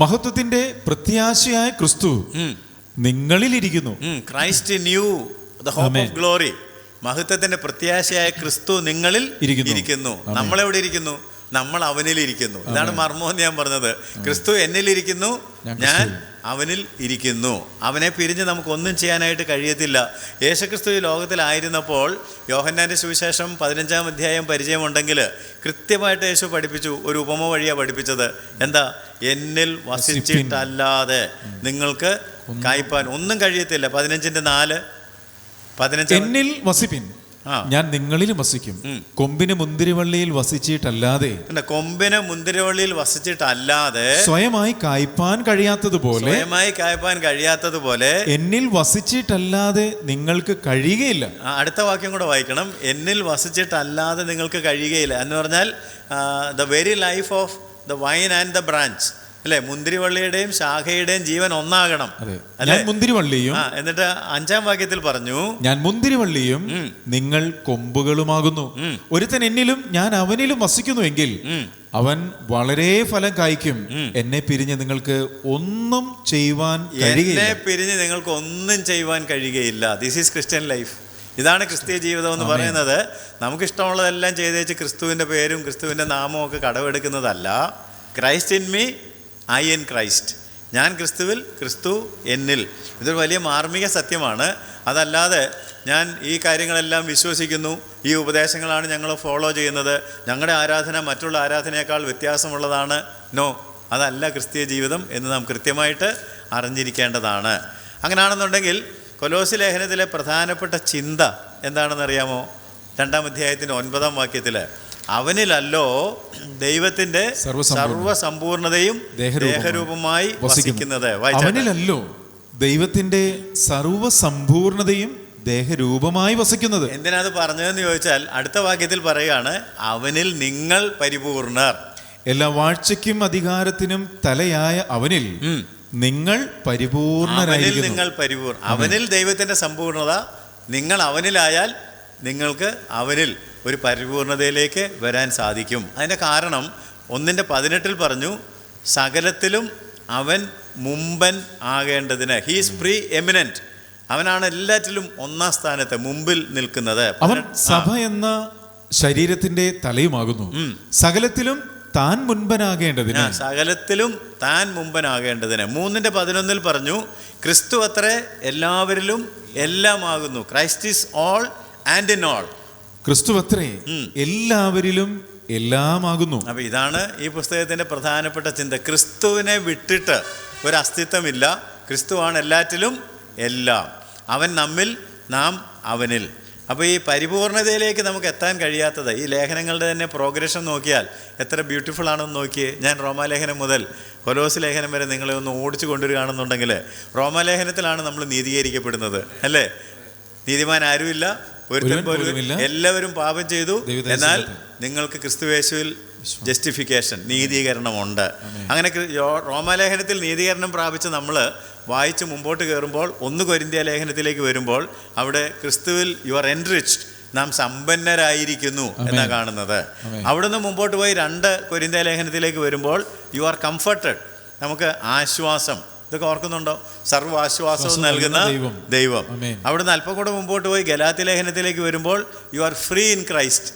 Speaker 2: മഹത്വത്തിന്റെ പ്രത്യാശയായ ക്രിസ്തു നിങ്ങളിൽ ഇരിക്കുന്നു.
Speaker 1: Christ in you, the hope of glory. മഹത്വത്തിന്റെ പ്രത്യാശയായ ക്രിസ്തു നിങ്ങളിൽ ഇരിക്കുന്നു. നമ്മളെവിടെ ഇരിക്കുന്നു? നമ്മൾ അവനിലിരിക്കുന്നു. ഇതാണ് മർമ്മം എന്ന് ഞാൻ പറഞ്ഞത്. ക്രിസ്തു എന്നിലിരിക്കുന്നു, ഞാൻ അവനിൽ ഇരിക്കുന്നു. അവനെ പിരിഞ്ഞ് നമുക്കൊന്നും ചെയ്യാനായിട്ട് കഴിയത്തില്ല. യേശുക്രിസ്തു ഈ ലോകത്തിലായിരുന്നപ്പോൾ യോഹന്നാൻ്റെ സുവിശേഷം 15-ാം അധ്യായം പരിചയമുണ്ടെങ്കിൽ കൃത്യമായിട്ട് യേശു പഠിപ്പിച്ചു. ഒരു ഉപമ വഴിയാണ് പഠിപ്പിച്ചത്. എന്താ? എന്നിൽ വസിച്ചിട്ടല്ലാതെ നിങ്ങൾക്ക് കായ്പാൻ ഒന്നും കഴിയത്തില്ല. 15:4
Speaker 2: എന്നിൽ വസിപ്പിൻ, ഞാൻ നിങ്ങളിലും വസിക്കും. കൊമ്പിന് മുന്തിരിവള്ളിയിൽ വസിച്ചിട്ടല്ലാതെ,
Speaker 1: കൊമ്പിന് മുന്തിരിവള്ളിയിൽ വസിച്ചിട്ടല്ലാതെ
Speaker 2: സ്വയമായി കായ്പാൻ കഴിയാത്തതുപോലെ എന്നിൽ വസിച്ചിട്ടല്ലാതെ നിങ്ങൾക്ക് കഴിയുകയില്ല.
Speaker 1: അടുത്ത വാക്യം കൂടെ വായിക്കണം. എന്നിൽ വസിച്ചിട്ടല്ലാതെ നിങ്ങൾക്ക് കഴിയുകയില്ല എന്ന് പറഞ്ഞാൽ the very life of the wine and the branch, അല്ലെ? മുന്തിരിവള്ളിയുടെയും ശാഖയുടെയും ജീവൻ ഒന്നാകണം.
Speaker 2: മുന്തിരിവള്ളിയും,
Speaker 1: എന്നിട്ട് 5-ാം വാക്യത്തിൽ പറഞ്ഞു,
Speaker 2: ഞാൻ മുന്തിരിവള്ളിയും നിങ്ങൾ കൊമ്പുകളുമാകുന്നു. ഒരുത്തൻ എന്നിലും ഞാൻ അവനിലും വസിക്കുന്നുവെങ്കിൽ അവൻ വളരെ ഫലം കായ്ക്കും. എന്നെ പിരിഞ്ഞ് നിങ്ങൾക്ക് ഒന്നും ചെയ്യുവാൻ
Speaker 1: കഴിയുകയില്ല. This is Christian life. ഇതാണ് ക്രിസ്തീയ ജീവിതം എന്ന് പറയുന്നത്. നമുക്കിഷ്ടമുള്ളതെല്ലാം ചെയ്തേച്ച് ക്രിസ്തുവിൻ്റെ പേരും ക്രിസ്തുവിൻ്റെ നാമവും ഒക്കെ കടമെടുക്കുന്നതല്ല. Christ in me, I in Christ. ഞാൻ ക്രിസ്തുവിൽ, ക്രിസ്തു എന്നിൽ. ഇതൊരു വലിയ മാർമിക സത്യമാണ്. അതല്ലാതെ ഞാൻ ഈ കാര്യങ്ങളെല്ലാം വിശ്വസിക്കുന്നു, ഈ ഉപദേശങ്ങളാണ് ഞങ്ങൾ ഫോളോ ചെയ്യുന്നത്, ഞങ്ങളുടെ ആരാധന മറ്റുള്ള ആരാധനയേക്കാൾ വ്യത്യാസമുള്ളതാണ്. നോ, അതല്ല ക്രിസ്തീയ ജീവിതം എന്ന് നാം കൃത്യമായിട്ട് അറിഞ്ഞിരിക്കേണ്ടതാണ്. അങ്ങനെയാണെന്നുണ്ടെങ്കിൽ കൊലോസി ലേഖനത്തിലെ പ്രധാനപ്പെട്ട ചിന്ത എന്താണെന്നറിയാമോ? 2-ാം അധ്യായത്തിൻ്റെ 9-ാം വാക്യത്തിൽ അവനിലല്ലോ ദൈവത്തിന്റെ സർവസമ്പൂർണതയും ദേഹരൂപമായി വസിക്കുന്നത്.
Speaker 2: അവനിലല്ലോ ദൈവത്തിന്റെ സർവസമ്പൂർണതയും ദേഹരൂപമായി വസിക്കുന്നത്.
Speaker 1: എന്തിനാ അത് പറഞ്ഞതെന്ന് ചോദിച്ചാൽ അടുത്ത വാക്യത്തിൽ പറയുകയാണ്, അവനിൽ നിങ്ങൾ പരിപൂർണർ.
Speaker 2: എല്ലാ വാഴ്ചയ്ക്കും അധികാരത്തിനും തലയായ അവനിൽ നിങ്ങൾ പരിപൂർണരായിരിക്കുന്നു.
Speaker 1: നിങ്ങൾ അവനിൽ ദൈവത്തിന്റെ സമ്പൂർണത. നിങ്ങൾ അവനിലായാൽ നിങ്ങൾക്ക് അവനിൽ ഒരു പരിപൂർണതയിലേക്ക് വരാൻ സാധിക്കും. അതിൻ്റെ കാരണം 1:18 പറഞ്ഞു, സകലത്തിലും അവൻ മുമ്പൻ ആകേണ്ടതിന്. He's preeminent. അവനാണ് എല്ലാറ്റിലും 1-ാം സ്ഥാനത്ത്, മുമ്പിൽ നിൽക്കുന്നത്.
Speaker 2: അവൻ സഭ എന്ന ശരീരത്തിന്റെ തലയുമാകുന്നു. സകലത്തിലും താൻ മുൻപനാകേണ്ടതിന്. 3:11 പറഞ്ഞു, ക്രിസ്തു അത്രേ എല്ലാവരിലും എല്ലാമാകുന്നു. Christ is all and in all. ക്രിസ്തു അത്രേ എല്ലാവരിലും എല്ലാമാകുന്നു.
Speaker 1: അപ്പൊ ഇതാണ് ഈ പുസ്തകത്തിന്റെ പ്രധാനപ്പെട്ട ചിന്ത. ക്രിസ്തുവിനെ വിട്ടിട്ട് ഒരു അസ്തിത്വമില്ല. ക്രിസ്തുവാണ് എല്ലാറ്റിലും എല്ലാം. അവൻ നമ്മിൽ, നാം അവനിൽ. അപ്പോൾ ഈ പരിപൂർണതയിലേക്ക് നമുക്ക് എത്താൻ കഴിയാത്തത്, ഈ ലേഖനങ്ങളുടെ തന്നെ പ്രോഗ്രഷൻ നോക്കിയാൽ എത്ര ബ്യൂട്ടിഫുൾ ആണെന്ന് നോക്കിയേ. ഞാൻ റോമാലേഖനം മുതൽ കൊലോസ് ലേഖനം വരെ നിങ്ങളെ ഒന്ന് ഓടിച്ചു കൊണ്ടുവരികയാണെന്നുണ്ടെങ്കിൽ റോമാലേഖനത്തിലാണ് നമ്മൾ നീതീകരിക്കപ്പെടുന്നത്, അല്ലേ? നീതിമാൻ ആരുമില്ല, ഒരുത്തൻ പോലും, എല്ലാവരും പാപം ചെയ്തു, എന്നാൽ നിങ്ങൾക്ക് ക്രിസ്തുയേശുവിൽ ജസ്റ്റിഫിക്കേഷൻ, നീതീകരണമുണ്ട്. അങ്ങനെ റോമാലേഖനത്തിൽ നീതീകരണം പ്രാപിച്ച് നമ്മൾ വായിച്ച് മുമ്പോട്ട് കയറുമ്പോൾ 1 കൊരിന്ത്യ ലേഖനത്തിലേക്ക് വരുമ്പോൾ അവിടെ ക്രിസ്തുവിൽ യു ആർ എൻറിച്ച്ഡ്, നാം സമ്പന്നരായിരിക്കുന്നു എന്നാണ് കാണുന്നത്. അവിടുന്ന് മുമ്പോട്ട് പോയി 2 കൊരിന്ത്യ ലേഖനത്തിലേക്ക് വരുമ്പോൾ യു ആർ കംഫർട്ടഡ്, നമുക്ക് ആശ്വാസം. ഇതൊക്കെ ഓർക്കുന്നുണ്ടോ? സർവ്വാശ്വാസവും നൽകുന്ന ദൈവം. അവിടുന്ന് അല്പം കൂടെ മുമ്പോട്ട് പോയി ഗലാത്യ ലേഖനത്തിലേക്ക് വരുമ്പോൾ you are free in Christ,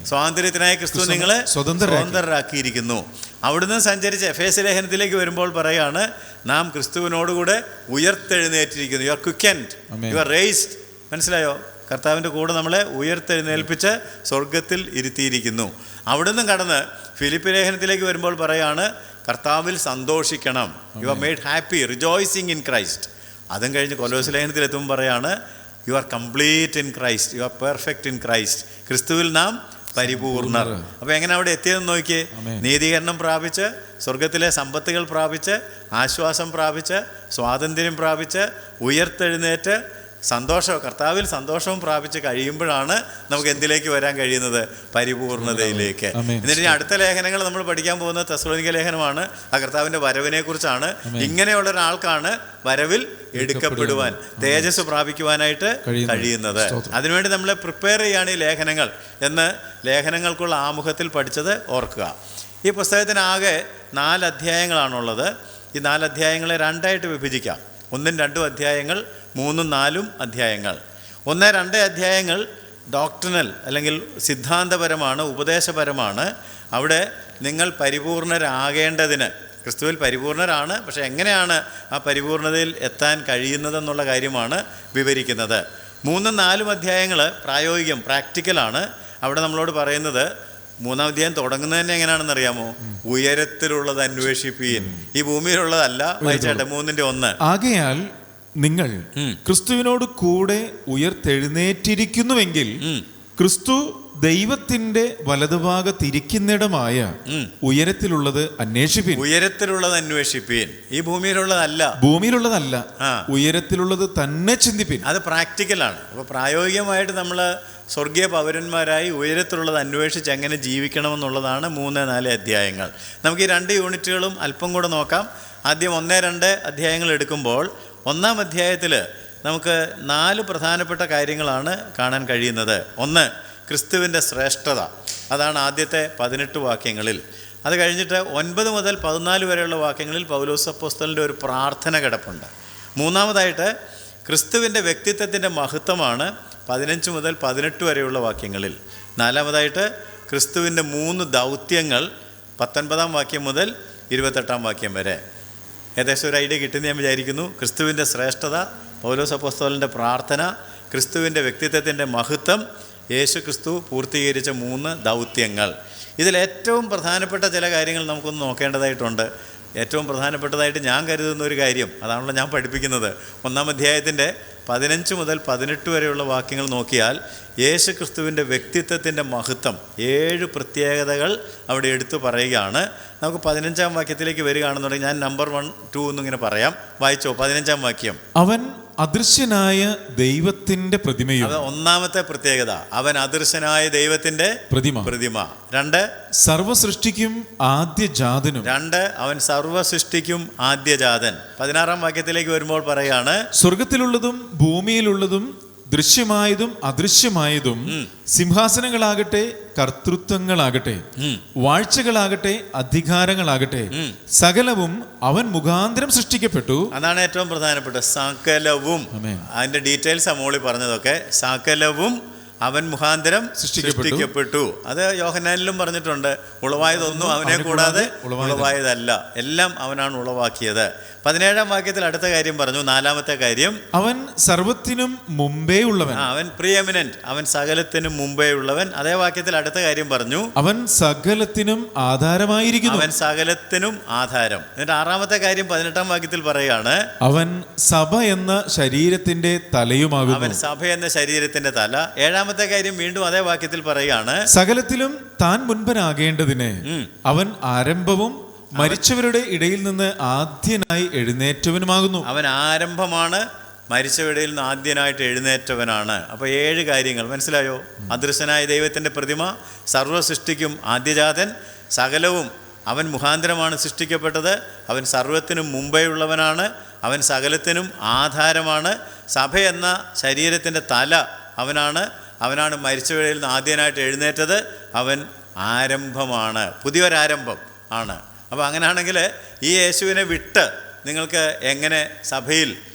Speaker 1: സ്വാതന്ത്ര്യത്തിനായ ക്രിസ്തു നിങ്ങളെ സ്വതന്ത്രരാക്കിയിരിക്കുന്നു. അവിടുന്ന് സഞ്ചരിച്ച് എഫേസ്യ ലേഖനത്തിലേക്ക് വരുമ്പോൾ പറയാണ്, നാം ക്രിസ്തുവിനോടുകൂടെ ഉയർത്തെഴുന്നേറ്റിരിക്കുന്നു. You are quickened, you are raised. മനസ്സിലായോ? കർത്താവിൻ്റെ കൂടെ നമ്മളെ ഉയർത്തെഴുന്നേൽപ്പിച്ച് സ്വർഗത്തിൽ ഇരുത്തിയിരിക്കുന്നു. അവിടുന്ന് കടന്ന് ഫിലിപ്പി ലേഖനത്തിലേക്ക് വരുമ്പോൾ പറയാണ്, കർത്താവിൽ സന്തോഷിക്കണം. You are made happy, rejoicing in Christ. അതും കഴിഞ്ഞ് കൊലോസ് ലേഖനത്തിലെത്തുമ്പോൾ പറയാണ്, you are complete in Christ, you are perfect in Christ. ക്രിസ്തുവിൽ നാം പരിപൂർണർ. അപ്പോൾ എങ്ങനെ അവിടെ എത്തിയതെന്ന് നോക്കിയേ. നീതീകരണം പ്രാപിച്ച്, സ്വർഗത്തിലെ സമ്പത്തുകൾ പ്രാപിച്ച്, ആശ്വാസം പ്രാപിച്ച്, സ്വാതന്ത്ര്യം പ്രാപിച്ച്, ഉയർത്തെഴുന്നേറ്റ് സന്തോഷം, കർത്താവിൽ സന്തോഷവും പ്രാപിച്ച് കഴിയുമ്പോഴാണ് നമുക്ക് എന്തിലേക്ക് വരാൻ കഴിയുന്നത്? പരിപൂർണതയിലേക്ക്. എന്നിട്ട് അടുത്ത ലേഖനങ്ങൾ നമ്മൾ പഠിക്കാൻ പോകുന്നത് തെസ്സലോനിക്ക ലേഖനമാണ്. ആ കർത്താവിൻ്റെ വരവിനെ കുറിച്ചാണ്. ഇങ്ങനെയുള്ള ഒരാൾക്കാണ് വരവിൽ എടുക്കപ്പെടുവാൻ, തേജസ് പ്രാപിക്കുവാനായിട്ട് കഴിയുന്നത്. അതിനുവേണ്ടി നമ്മളെ പ്രിപ്പയർ ചെയ്യുകയാണ് ഈ ലേഖനങ്ങൾ എന്ന് ലേഖനങ്ങൾക്കുള്ള ആമുഖത്തിൽ പഠിച്ചത് ഓർക്കുക. ഈ പുസ്തകത്തിനാകെ 4 അധ്യായങ്ങളാണുള്ളത്. ഈ 4 അധ്യായങ്ങളെ 2ആയിട്ട് വിഭജിക്കാം. 1, 2 അധ്യായങ്ങൾ, 3, 4 അധ്യായങ്ങൾ. 1, 2 അധ്യായങ്ങൾ ഡോക്ട്രിനൽ അല്ലെങ്കിൽ സിദ്ധാന്തപരമാണ്, ഉപദേശപരമാണ്. അവിടെ നിങ്ങൾ പരിപൂർണരാകേണ്ടതിന്, ക്രിസ്തുവിൽ പരിപൂർണരാണ്, പക്ഷേ എങ്ങനെയാണ് ആ പരിപൂർണതയിൽ എത്താൻ കഴിയുന്നതെന്നുള്ള കാര്യമാണ് വിവരിക്കുന്നത്. 3, 4 അധ്യായങ്ങൾ പ്രായോഗികം, പ്രാക്ടിക്കലാണ്. അവിടെ നമ്മളോട് പറയുന്നത്, 3-ാം അധ്യായം തുടങ്ങുന്നത് തന്നെ എങ്ങനെയാണെന്ന് അറിയാമോ? ഉയരത്തിലുള്ളത് അന്വേഷിപ്പീൻ, ഈ ഭൂമിയിലുള്ളതല്ല. വായിച്ചാട്ടെ 3:1.
Speaker 2: ആകയാൽ നിങ്ങൾ ക്രിസ്തുവിനോട് കൂടെ ഉയർത്തെഴുന്നേറ്റിരിക്കുന്നുവെങ്കിൽ ക്രിസ്തു ദൈവത്തിന്റെ വലതുഭാഗത്തിരിക്കുന്നിടമായ ഉയരത്തിലുള്ളത് അന്വേഷിപ്പീൻ.
Speaker 1: ഉയരത്തിലുള്ളത് അന്വേഷിപ്പീൻ, ഈ ഭൂമിയിലുള്ളതല്ല.
Speaker 2: ഭൂമിയിലുള്ളതല്ല, ഉയരത്തിലുള്ളത് തന്നെ ചിന്തിപ്പീൻ.
Speaker 1: അത് പ്രാക്ടിക്കലാണ്. അപ്പോൾ പ്രായോഗികമായിട്ട് നമ്മൾ സ്വർഗീയ പൗരന്മാരായി ഉയരത്തിലുള്ളത് അന്വേഷിച്ച് എങ്ങനെ ജീവിക്കണമെന്നുള്ളതാണ് 3, 4 അധ്യായങ്ങൾ. നമുക്ക് ഈ 2 യൂണിറ്റുകളും അല്പം കൂടെ നോക്കാം. ആദ്യം 1, 2 അധ്യായങ്ങൾ എടുക്കുമ്പോൾ 1-ാം അധ്യായത്തിൽ നമുക്ക് 4 പ്രധാനപ്പെട്ട കാര്യങ്ങളാണ് കാണാൻ കഴിയുന്നത്. 1, ക്രിസ്തുവിൻ്റെ ശ്രേഷ്ഠത. അതാണ് ആദ്യത്തെ 18 വാക്യങ്ങളിൽ. അത് കഴിഞ്ഞിട്ട് 9 മുതൽ 14 വരെയുള്ള വാക്യങ്ങളിൽ പൗലോസ് അപ്പോസ്തലൻ്റെ ഒരു പ്രാർത്ഥന കിടപ്പുണ്ട്. 3-ാമതായിട്ട് ക്രിസ്തുവിൻ്റെ വ്യക്തിത്വത്തിൻ്റെ മഹത്വമാണ് 15 മുതൽ 18 വരെയുള്ള വാക്യങ്ങളിൽ. 4-ാമതായിട്ട് ക്രിസ്തുവിൻ്റെ 3 ദൗത്യങ്ങൾ 19-ാം വാക്യം മുതൽ 28-ാം വാക്യം വരെ. ഏകദേശം ഒരു ഐഡിയ കിട്ടുന്ന ഞാൻ വിചാരിക്കുന്നു. ക്രിസ്തുവിൻ്റെ ശ്രേഷ്ഠത, പൗലോസ് അപ്പോസ്തലൻ്റെ പ്രാർത്ഥന, ക്രിസ്തുവിൻ്റെ വ്യക്തിത്വത്തിൻ്റെ മഹത്വം, യേശു ക്രിസ്തു പൂർത്തീകരിച്ച 3 ദൗത്യങ്ങൾ. ഇതിലേറ്റവും പ്രധാനപ്പെട്ട ചില കാര്യങ്ങൾ നമുക്കൊന്ന് നോക്കേണ്ടതായിട്ടുണ്ട്. ഏറ്റവും പ്രധാനപ്പെട്ടതായിട്ട് ഞാൻ കരുതുന്ന ഒരു കാര്യം, അതാണല്ലോ ഞാൻ പഠിപ്പിക്കുന്നത്. 1-ാം അധ്യായത്തിൻ്റെ 15 മുതൽ 18 വരെയുള്ള വാക്യങ്ങൾ നോക്കിയാൽ യേശു ക്രിസ്തുവിൻ്റെ വ്യക്തിത്വത്തിൻ്റെ മഹത്വം 7 പ്രത്യേകതകൾ അവിടെ എടുത്തു പറയുകയാണ്. നമുക്ക് 15-ാം വാക്യത്തിലേക്ക് വരികയാണെന്നുണ്ടെങ്കിൽ ഞാൻ നമ്പർ 1, 2 എന്നിങ്ങനെ പറയാം. വായിച്ചോ 15-ാം വാക്യം.
Speaker 2: അവൻ അദൃശ്യനായ ദൈവത്തിന്റെ പ്രതിമയും.
Speaker 1: അത് 1-ാമത്തെ പ്രത്യേകത, അവൻ അദൃശ്യനായ ദൈവത്തിന്റെ പ്രതിമ. 2,
Speaker 2: സർവസൃഷ്ടിക്കും ആദ്യജാതനും.
Speaker 1: 2, അവൻ സർവസൃഷ്ടിക്കും ആദ്യജാതൻ. 16-ാം വാക്യത്തിലേക്ക് വരുമ്പോൾ പറയാണ്,
Speaker 2: സ്വർഗത്തിലുള്ളതും ഭൂമിയിലുള്ളതും ദൃശ്യമായതും അദൃശ്യമായതും, സിംഹാസനങ്ങളാകട്ടെ, കർത്തൃത്വങ്ങളാകട്ടെ, വാഴ്ചകളാകട്ടെ, അധികാരങ്ങളാകട്ടെ, സകലവും അവൻ മുഖാന്തരം സൃഷ്ടിക്കപ്പെട്ടു.
Speaker 1: അതാണ് ഏറ്റവും പ്രധാനപ്പെട്ട സകലവും. അതിന്റെ ഡീറ്റെയിൽസ് മോളി പറഞ്ഞതൊക്കെ, സകലവും അവൻ മുഖാന്തരം സൃഷ്ടിക്കപ്പെട്ടു. അത് യോഹന്നാനിലും പറഞ്ഞിട്ടുണ്ട്. ഉളവായതൊന്നും അവനെ കൂടാതെ ഉളവായതല്ല, എല്ലാം അവനാണ് ഉളവാക്കിയത്. 17-ാം വാക്യത്തിൽ അടുത്ത കാര്യം പറഞ്ഞു. 4-ാമത്തെ കാര്യം,
Speaker 2: അവൻ സർവത്തിനും മുമ്പേ ഉള്ളവൻ.
Speaker 1: അവൻ പ്രിയമിനന്റ്, അവൻ സകലത്തിനും മുമ്പേ ഉള്ളവൻ. അതേ വാക്യത്തിൽ അടുത്ത കാര്യം പറഞ്ഞു,
Speaker 2: അവൻ സകലത്തിനും ആധാരമായിരിക്കുന്നു.
Speaker 1: അവൻ സകലത്തിനും ആധാരം. എന്നിട്ട് 6-ാമത്തെ കാര്യം 18-ാം വാക്യത്തിൽ പറയുകയാണ്,
Speaker 2: അവൻ സഭ എന്ന ശരീരത്തിന്റെ തലയുമാകുന്നു.
Speaker 1: അവൻ സഭ എന്ന ശരീരത്തിന്റെ തല. 7-ാമത്തെ കാര്യം വീണ്ടും അതേ വാക്യത്തിൽ പറയുകയാണ്,
Speaker 2: സകലത്തിലും താൻ മുൻപനാകേണ്ടതിന് അവൻ ആരംഭവും മരിച്ചവരുടെ ഇടയിൽ നിന്ന് ആദ്യനായി എഴുന്നേറ്റവനുമാകുന്നു.
Speaker 1: അവൻ ആരംഭമാണ്, മരിച്ചവരുടെ നിന്ന് ആദ്യനായിട്ട് എഴുന്നേറ്റവനാണ്. അപ്പോൾ 7 കാര്യങ്ങൾ മനസ്സിലായോ? അദൃശ്യനായ ദൈവത്തിൻ്റെ പ്രതിമ, സർവ്വ സൃഷ്ടിക്കും ആദ്യജാതൻ, സകലവും അവൻ മുഖാന്തരമാണ് സൃഷ്ടിക്കപ്പെട്ടത്, അവൻ സർവ്വത്തിനും മുമ്പേ ഉള്ളവനാണ്, അവൻ സകലത്തിനും ആധാരമാണ്, സഭ എന്ന ശരീരത്തിൻ്റെ തല അവനാണ് മരിച്ചവരുടെ നിന്ന് ആദ്യനായിട്ട് എഴുന്നേറ്റത്, അവൻ ആരംഭമാണ്, പുതിയൊരാരംഭം ആണ്. അപ്പോൾ അങ്ങനെയാണെങ്കിൽ ഈ യേശുവിനെ വിട്ട് നിങ്ങൾക്ക് എങ്ങനെ സഭയിൽ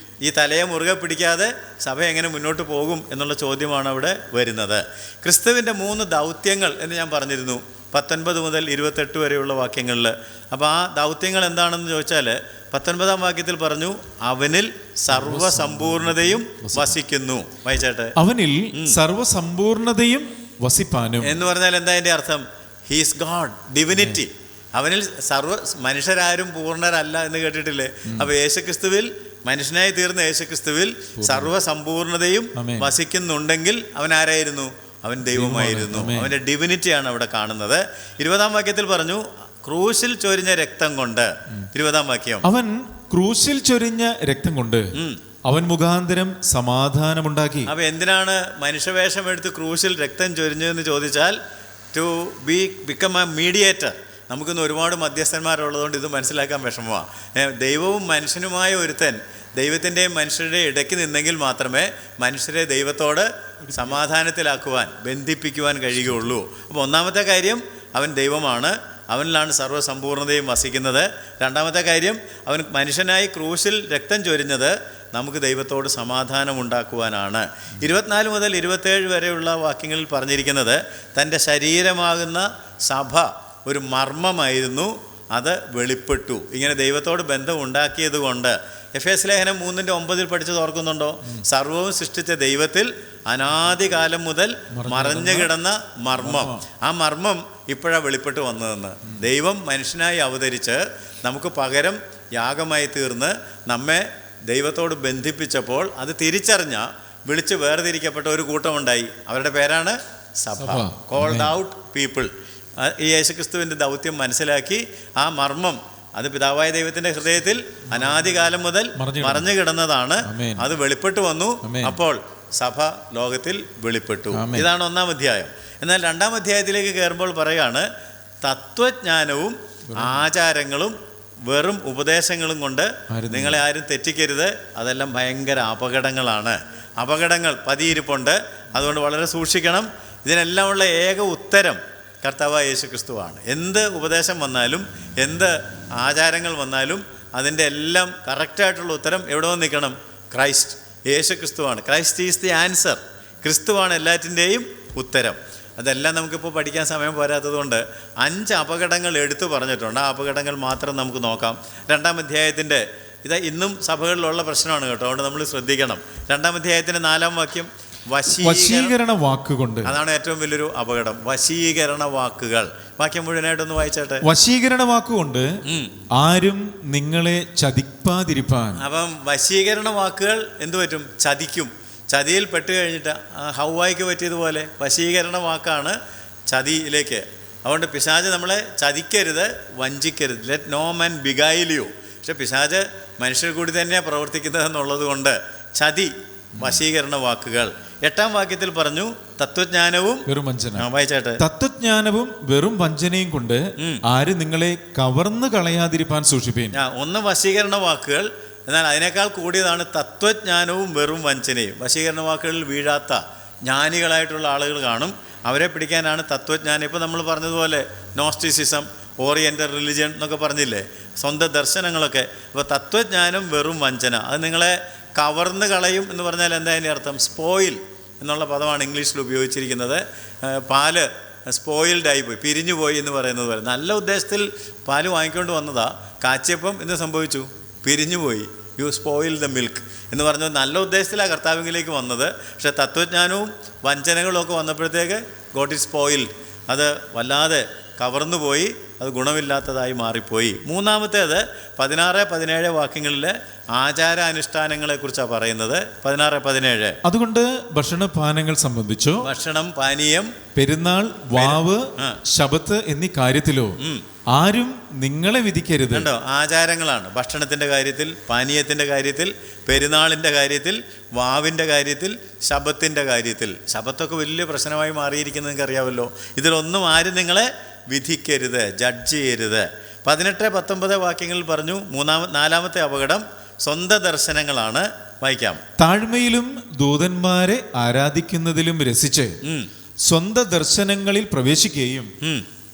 Speaker 1: ഈ തലയെ മുറുകെ പിടിക്കാതെ സഭ എങ്ങനെ മുന്നോട്ട് പോകും എന്നുള്ള ചോദ്യമാണ് അവിടെ വരുന്നത്. ക്രിസ്തുവിൻ്റെ 3 ദൗത്യങ്ങൾ എന്ന് ഞാൻ പറഞ്ഞിരുന്നു 19 മുതൽ 28 വരെയുള്ള വാക്യങ്ങളിൽ. അപ്പോൾ ആ ദൗത്യങ്ങൾ എന്താണെന്ന് ചോദിച്ചാൽ 19-ാം വാക്യത്തിൽ പറഞ്ഞു, അവനിൽ സർവ്വസമ്പൂർണതയും വസിക്കുന്നു. വായിച്ചാട്ടെ,
Speaker 2: അവനിൽ സർവ്വസമ്പൂർണതയും വസിപ്പാനും
Speaker 1: എന്ന് പറഞ്ഞാൽ എന്താ അതിൻ്റെ അർത്ഥം? He's God, divinity. അവനിൽ മനുഷ്യരാരും പൂർണ്ണരല്ല എന്ന് കേട്ടിട്ടില്ലേ? അപ്പോൾ യേശുക്രിസ്തുവിൽ, മനുഷ്യനായി തീർന്ന യേശുക്രിസ്തുവിൽ സർവ്വസമ്പൂർണതയും വസിക്കുന്നുണ്ടെങ്കിൽ അവൻ ആരായിരുന്നു? അവൻ ദൈവമായിരുന്നു. അവൻ്റെ ഡിവിനിറ്റിയാണ് അവിടെ കാണുന്നത്. 20-ാം വാക്യത്തിൽ പറഞ്ഞു, ക്രൂശിൽ ചൊരിഞ്ഞ രക്തം കൊണ്ട്. 20-ാം വാക്യം,
Speaker 2: അവൻ ക്രൂശിൽ ചൊരിഞ്ഞ രക്തം കൊണ്ട് അവൻ മുഖാന്തരം സമാധാനമുണ്ടാക്കി.
Speaker 1: അപ്പോൾ എന്തിനാണ് മനുഷ്യവേഷം എടുത്ത് ക്രൂശിൽ രക്തം ചൊരിഞ്ഞതെന്ന് ചോദിച്ചാൽ, ടു ബിക്കം എ മീഡിയേറ്റർ. നമുക്കിന്ന് ഒരുപാട് മധ്യസ്ഥന്മാരുള്ളതുകൊണ്ട് ഇത് മനസ്സിലാക്കാൻ വിഷമമാണ്. ദൈവവും മനുഷ്യനുമായ ഒരുത്തൻ ദൈവത്തിൻ്റെയും മനുഷ്യരുടെയും ഇടയ്ക്ക് നിന്നെങ്കിൽ മാത്രമേ മനുഷ്യരെ ദൈവത്തോട് സമാധാനത്തിലാക്കുവാൻ, ബന്ധിപ്പിക്കുവാൻ കഴിയുകയുള്ളൂ. അപ്പോൾ 1-ാമത്തെ കാര്യം, അവൻ ദൈവമാണ്, അവനിലാണ് സർവ്വസമ്പൂർണതയും വസിക്കുന്നത്. 2-ാമത്തെ കാര്യം, അവൻ മനുഷ്യനായി ക്രൂശിൽ രക്തം ചൊരിഞ്ഞത് നമുക്ക് ദൈവത്തോട് സമാധാനം ഉണ്ടാക്കുവാനാണ്. 24 മുതൽ 27 വരെയുള്ള വാക്യങ്ങളിൽ പറഞ്ഞിരിക്കുന്നത്, തൻ്റെ ശരീരമാകുന്ന സഭ ഒരു മർമ്മമായിരുന്നു, അത് വെളിപ്പെട്ടു. ഇങ്ങനെ ദൈവത്തോട് ബന്ധം ഉണ്ടാക്കിയത് കൊണ്ട് എഫേസ് ലേഖനം 3:9 പഠിച്ചത് ഓർക്കുന്നുണ്ടോ? സർവവും സൃഷ്ടിച്ച ദൈവത്തിൽ അനാദികാലം മുതൽ മറഞ്ഞു കിടന്ന മർമ്മം, ആ മർമ്മം ഇപ്പോഴാണ് വെളിപ്പെട്ട് വന്നതെന്ന്. ദൈവം മനുഷ്യനായി അവതരിച്ച് നമുക്ക് പകരം യാഗമായി തീർന്ന് നമ്മെ ദൈവത്തോട് ബന്ധിപ്പിച്ചപ്പോൾ അത് തിരിച്ചറിഞ്ഞ, വിളിച്ച് വേർതിരിക്കപ്പെട്ട ഒരു കൂട്ടമുണ്ടായി. അവരുടെ പേരാണ് സഭ, കോൾഡ് ഔട്ട് പീപ്പിൾ. ഈ യേശുക്രിസ്തുവിൻ്റെ ദൗത്യം മനസ്സിലാക്കി ആ മർമ്മം, അത് പിതാവായ ദൈവത്തിൻ്റെ ഹൃദയത്തിൽ അനാദികാലം മുതൽ മറഞ്ഞു കിടന്നതാണ്, അത് വെളിപ്പെട്ടു വന്നു. അപ്പോൾ സഭ ലോകത്തിൽ വെളിപ്പെട്ടു. ഇതാണ് 1-ാം അധ്യായം. എന്നാൽ 2-ാം അധ്യായത്തിലേക്ക് കയറുമ്പോൾ പറയാണ്, തത്വജ്ഞാനവും ആചാരങ്ങളും വെറും ഉപദേശങ്ങളും കൊണ്ട് നിങ്ങളെ ആരും തെറ്റിക്കരുത്, അതെല്ലാം ഭയങ്കര അപകടങ്ങളാണ്. അപകടങ്ങൾ പതിയിരിപ്പുണ്ട്, അതുകൊണ്ട് വളരെ സൂക്ഷിക്കണം. ഇതിനെല്ലാമുള്ള ഏക ഉത്തരം കർത്താവായ യേശുക്രിസ്തുവാണ്. എന്ത് ഉപദേശം വന്നാലും, എന്ത് ആചാരങ്ങൾ വന്നാലും അതിൻ്റെ എല്ലാം കറക്റ്റായിട്ടുള്ള ഉത്തരം എവിടെ വന്ന് നിൽക്കണം? ക്രൈസ്റ്റ്, യേശുക്രിസ്തുവാണ്. Christ is the answer. ക്രിസ്തുവാണ് എല്ലാറ്റിൻ്റെയും ഉത്തരം. അതെല്ലാം നമുക്കിപ്പോൾ പഠിക്കാൻ സമയം പോരാത്തത് കൊണ്ട് 5 അപകടങ്ങൾ എടുത്തു പറഞ്ഞിട്ടുണ്ട്. ആ അപകടങ്ങൾ മാത്രം നമുക്ക് നോക്കാം. 2-ാം അധ്യായത്തിൻ്റെ ഇത് ഇന്നും സഭകളിലുള്ള പ്രശ്നമാണ് കേട്ടോ, അതുകൊണ്ട് നമ്മൾ ശ്രദ്ധിക്കണം. 2-ാം അധ്യായത്തിൻ്റെ 4-ാം വാക്യം,
Speaker 2: വശീകരണ വാക്കുകൊണ്ട്.
Speaker 1: അതാണ് ഏറ്റവും വലിയൊരു അപകടം, വശീകരണ വാക്കുകൾ. വാക്യം മുഴുവനായിട്ടൊന്ന് വായിച്ചാട്ടെ.
Speaker 2: വശീകരണ വാക്കുകൊണ്ട് ആരും നിങ്ങളെ ചതിപ്പാതിരിപ്പാൻ.
Speaker 1: അപ്പം വശീകരണ വാക്കുകൾ എന്തു പറ്റും? ചതിക്കും. ചതിയിൽ പെട്ട് കഴിഞ്ഞിട്ട് ഹൗവായ്ക്ക് പറ്റിയതുപോലെ വശീകരണ വാക്കാണ് ചതിയിലേക്ക്. അതുകൊണ്ട് പിശാച് നമ്മളെ ചതിക്കരുത്, വഞ്ചിക്കരുത്. Let no man beguile you. പക്ഷെ പിശാച് മനുഷ്യർ കൂടി തന്നെയാണ് പ്രവർത്തിക്കുന്നത് എന്നുള്ളത് കൊണ്ട് ചതി, വശീകരണ വാക്കുകൾ. 8-ാം വാക്യത്തിൽ പറഞ്ഞു, തത്വജ്ഞാനവും
Speaker 2: വെറും വഞ്ചന.
Speaker 1: വായിച്ചാട്ടെ.
Speaker 2: തത്വജ്ഞാനവും വെറും വഞ്ചനയും കൊണ്ട് ആരും നിങ്ങളെ കവർന്നു കളയാതിരിപ്പാൻ സൂക്ഷിപ്പീൻ.
Speaker 1: ഒന്ന് വശീകരണ വാക്കുകൾ, എന്നാൽ അതിനേക്കാൾ കൂടിയതാണ് തത്വജ്ഞാനവും വെറും വഞ്ചനയും. വശീകരണ വാക്കുകളിൽ വീഴാത്ത ജ്ഞാനികളായിട്ടുള്ള ആളുകൾ കാണും, അവരെ പിടിക്കാനാണ് തത്വജ്ഞാനം. ഇപ്പോൾ നമ്മൾ പറഞ്ഞതുപോലെ നോസ്റ്റിസിസം, ഓറിയൻ്റൽ റിലിജിയൻ എന്നൊക്കെ പറഞ്ഞില്ലേ, സ്വന്തം ദർശനങ്ങളൊക്കെ. അപ്പോൾ തത്വജ്ഞാനം വെറും വഞ്ചന, അത് നിങ്ങളെ കവർന്ന് കളയും എന്ന് പറഞ്ഞാൽ എന്താ അതിൻ്റെ അർത്ഥം? സ്പോയിൽ എന്നുള്ള പദമാണ് ഇംഗ്ലീഷിൽ ഉപയോഗിച്ചിരിക്കുന്നത്. പാല് സ്പോയിൽഡായി പോയി, പിരിഞ്ഞു പോയി എന്ന് പറയുന്നത് പോലെ. നല്ല ഉദ്ദേശത്തിൽ പാല് വാങ്ങിക്കൊണ്ട് വന്നതാ, കാച്ചിയപ്പം എന്ത് സംഭവിച്ചു? പിരിഞ്ഞുപോയി. യു സ്പോയിൽ ദ മിൽക്ക് എന്ന് പറഞ്ഞ നല്ല ഉദ്ദേശത്തിലാണ് കർത്താവിലേക്ക് വന്നത്. പക്ഷേ തത്വജ്ഞാനവും വഞ്ചനകളും ഒക്കെ വന്നപ്പോഴത്തേക്ക് ഗോട്ട് ഈസ് സ്പോയിൽഡ്. അത് വല്ലാതെ കവർന്നുപോയി, അത് ഗുണമില്ലാത്തതായി മാറിപ്പോയി. മൂന്നാമത്തേത് 16-17 വാക്യങ്ങളിൽ ആചാരാനുഷ്ഠാനങ്ങളെക്കുറിച്ചാണ് പറയുന്നത്. 16-17.
Speaker 2: അതുകൊണ്ട് ഭക്ഷണപാനങ്ങൾ സംബന്ധിച്ചോ, ഭക്ഷണം,
Speaker 1: പാനീയം,
Speaker 2: പെരുന്നാൾ, വാവ്, ശബത്ത് എന്നീ കാര്യത്തിലോ ആരും നിങ്ങളെ വിധിക്കരുത്.
Speaker 1: കണ്ടോ, ആചാരങ്ങളാണ്. ഭക്ഷണത്തിൻ്റെ കാര്യത്തിൽ, പാനീയത്തിൻ്റെ കാര്യത്തിൽ, പെരുന്നാളിൻ്റെ കാര്യത്തിൽ, വാവിൻ്റെ കാര്യത്തിൽ, ശബത്തിൻ്റെ കാര്യത്തിൽ. ശബത്തൊക്കെ വലിയ പ്രശ്നമായി മാറിയിരിക്കുന്നത് നിങ്ങൾക്ക് അറിയാമല്ലോ. ഇതിലൊന്നും ആരും നിങ്ങളെ വിധിക്കരുത്, ജഡ്ജ് ചെയ്യരുത്. 18-19 വാക്യങ്ങളിൽ പറഞ്ഞു. നാലാമത്തെ അപകടം സ്വന്തം ദർശനങ്ങളാണ്. വായിക്കാം.
Speaker 2: താഴ്മയിലും ദൂതന്മാരെ ആരാധിക്കുന്നതിലും രസിച്ച് സ്വന്തം ദർശനങ്ങളിൽ പ്രവേശിക്കുകയും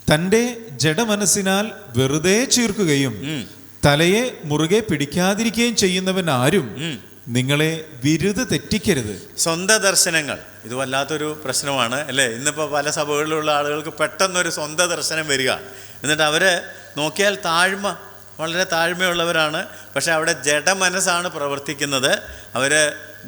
Speaker 2: തൻ്റെ ജഡമനസ്സിനാൽ വെറുതെ ചീർക്കുകയും തലയെ മുറുകെ പിടിക്കാതിരിക്കുകയും ചെയ്യുന്നവൻ ആരും നിങ്ങളെ വിരുത് തെറ്റിക്കരുത്.
Speaker 1: സ്വന്തം ദർശനങ്ങൾ ഇത് വല്ലാത്തൊരു പ്രശ്നമാണ് അല്ലേ? ഇന്നിപ്പോൾ പല സഭകളിലുള്ള ആളുകൾക്ക് പെട്ടെന്നൊരു സ്വന്തം ദർശനം വരിക. എന്നിട്ട് അവർ നോക്കിയാൽ വളരെ താഴ്മയുള്ളവരാണ്. പക്ഷേ അവിടെ ജഡമനസ്സാണ് പ്രവർത്തിക്കുന്നത്. അവർ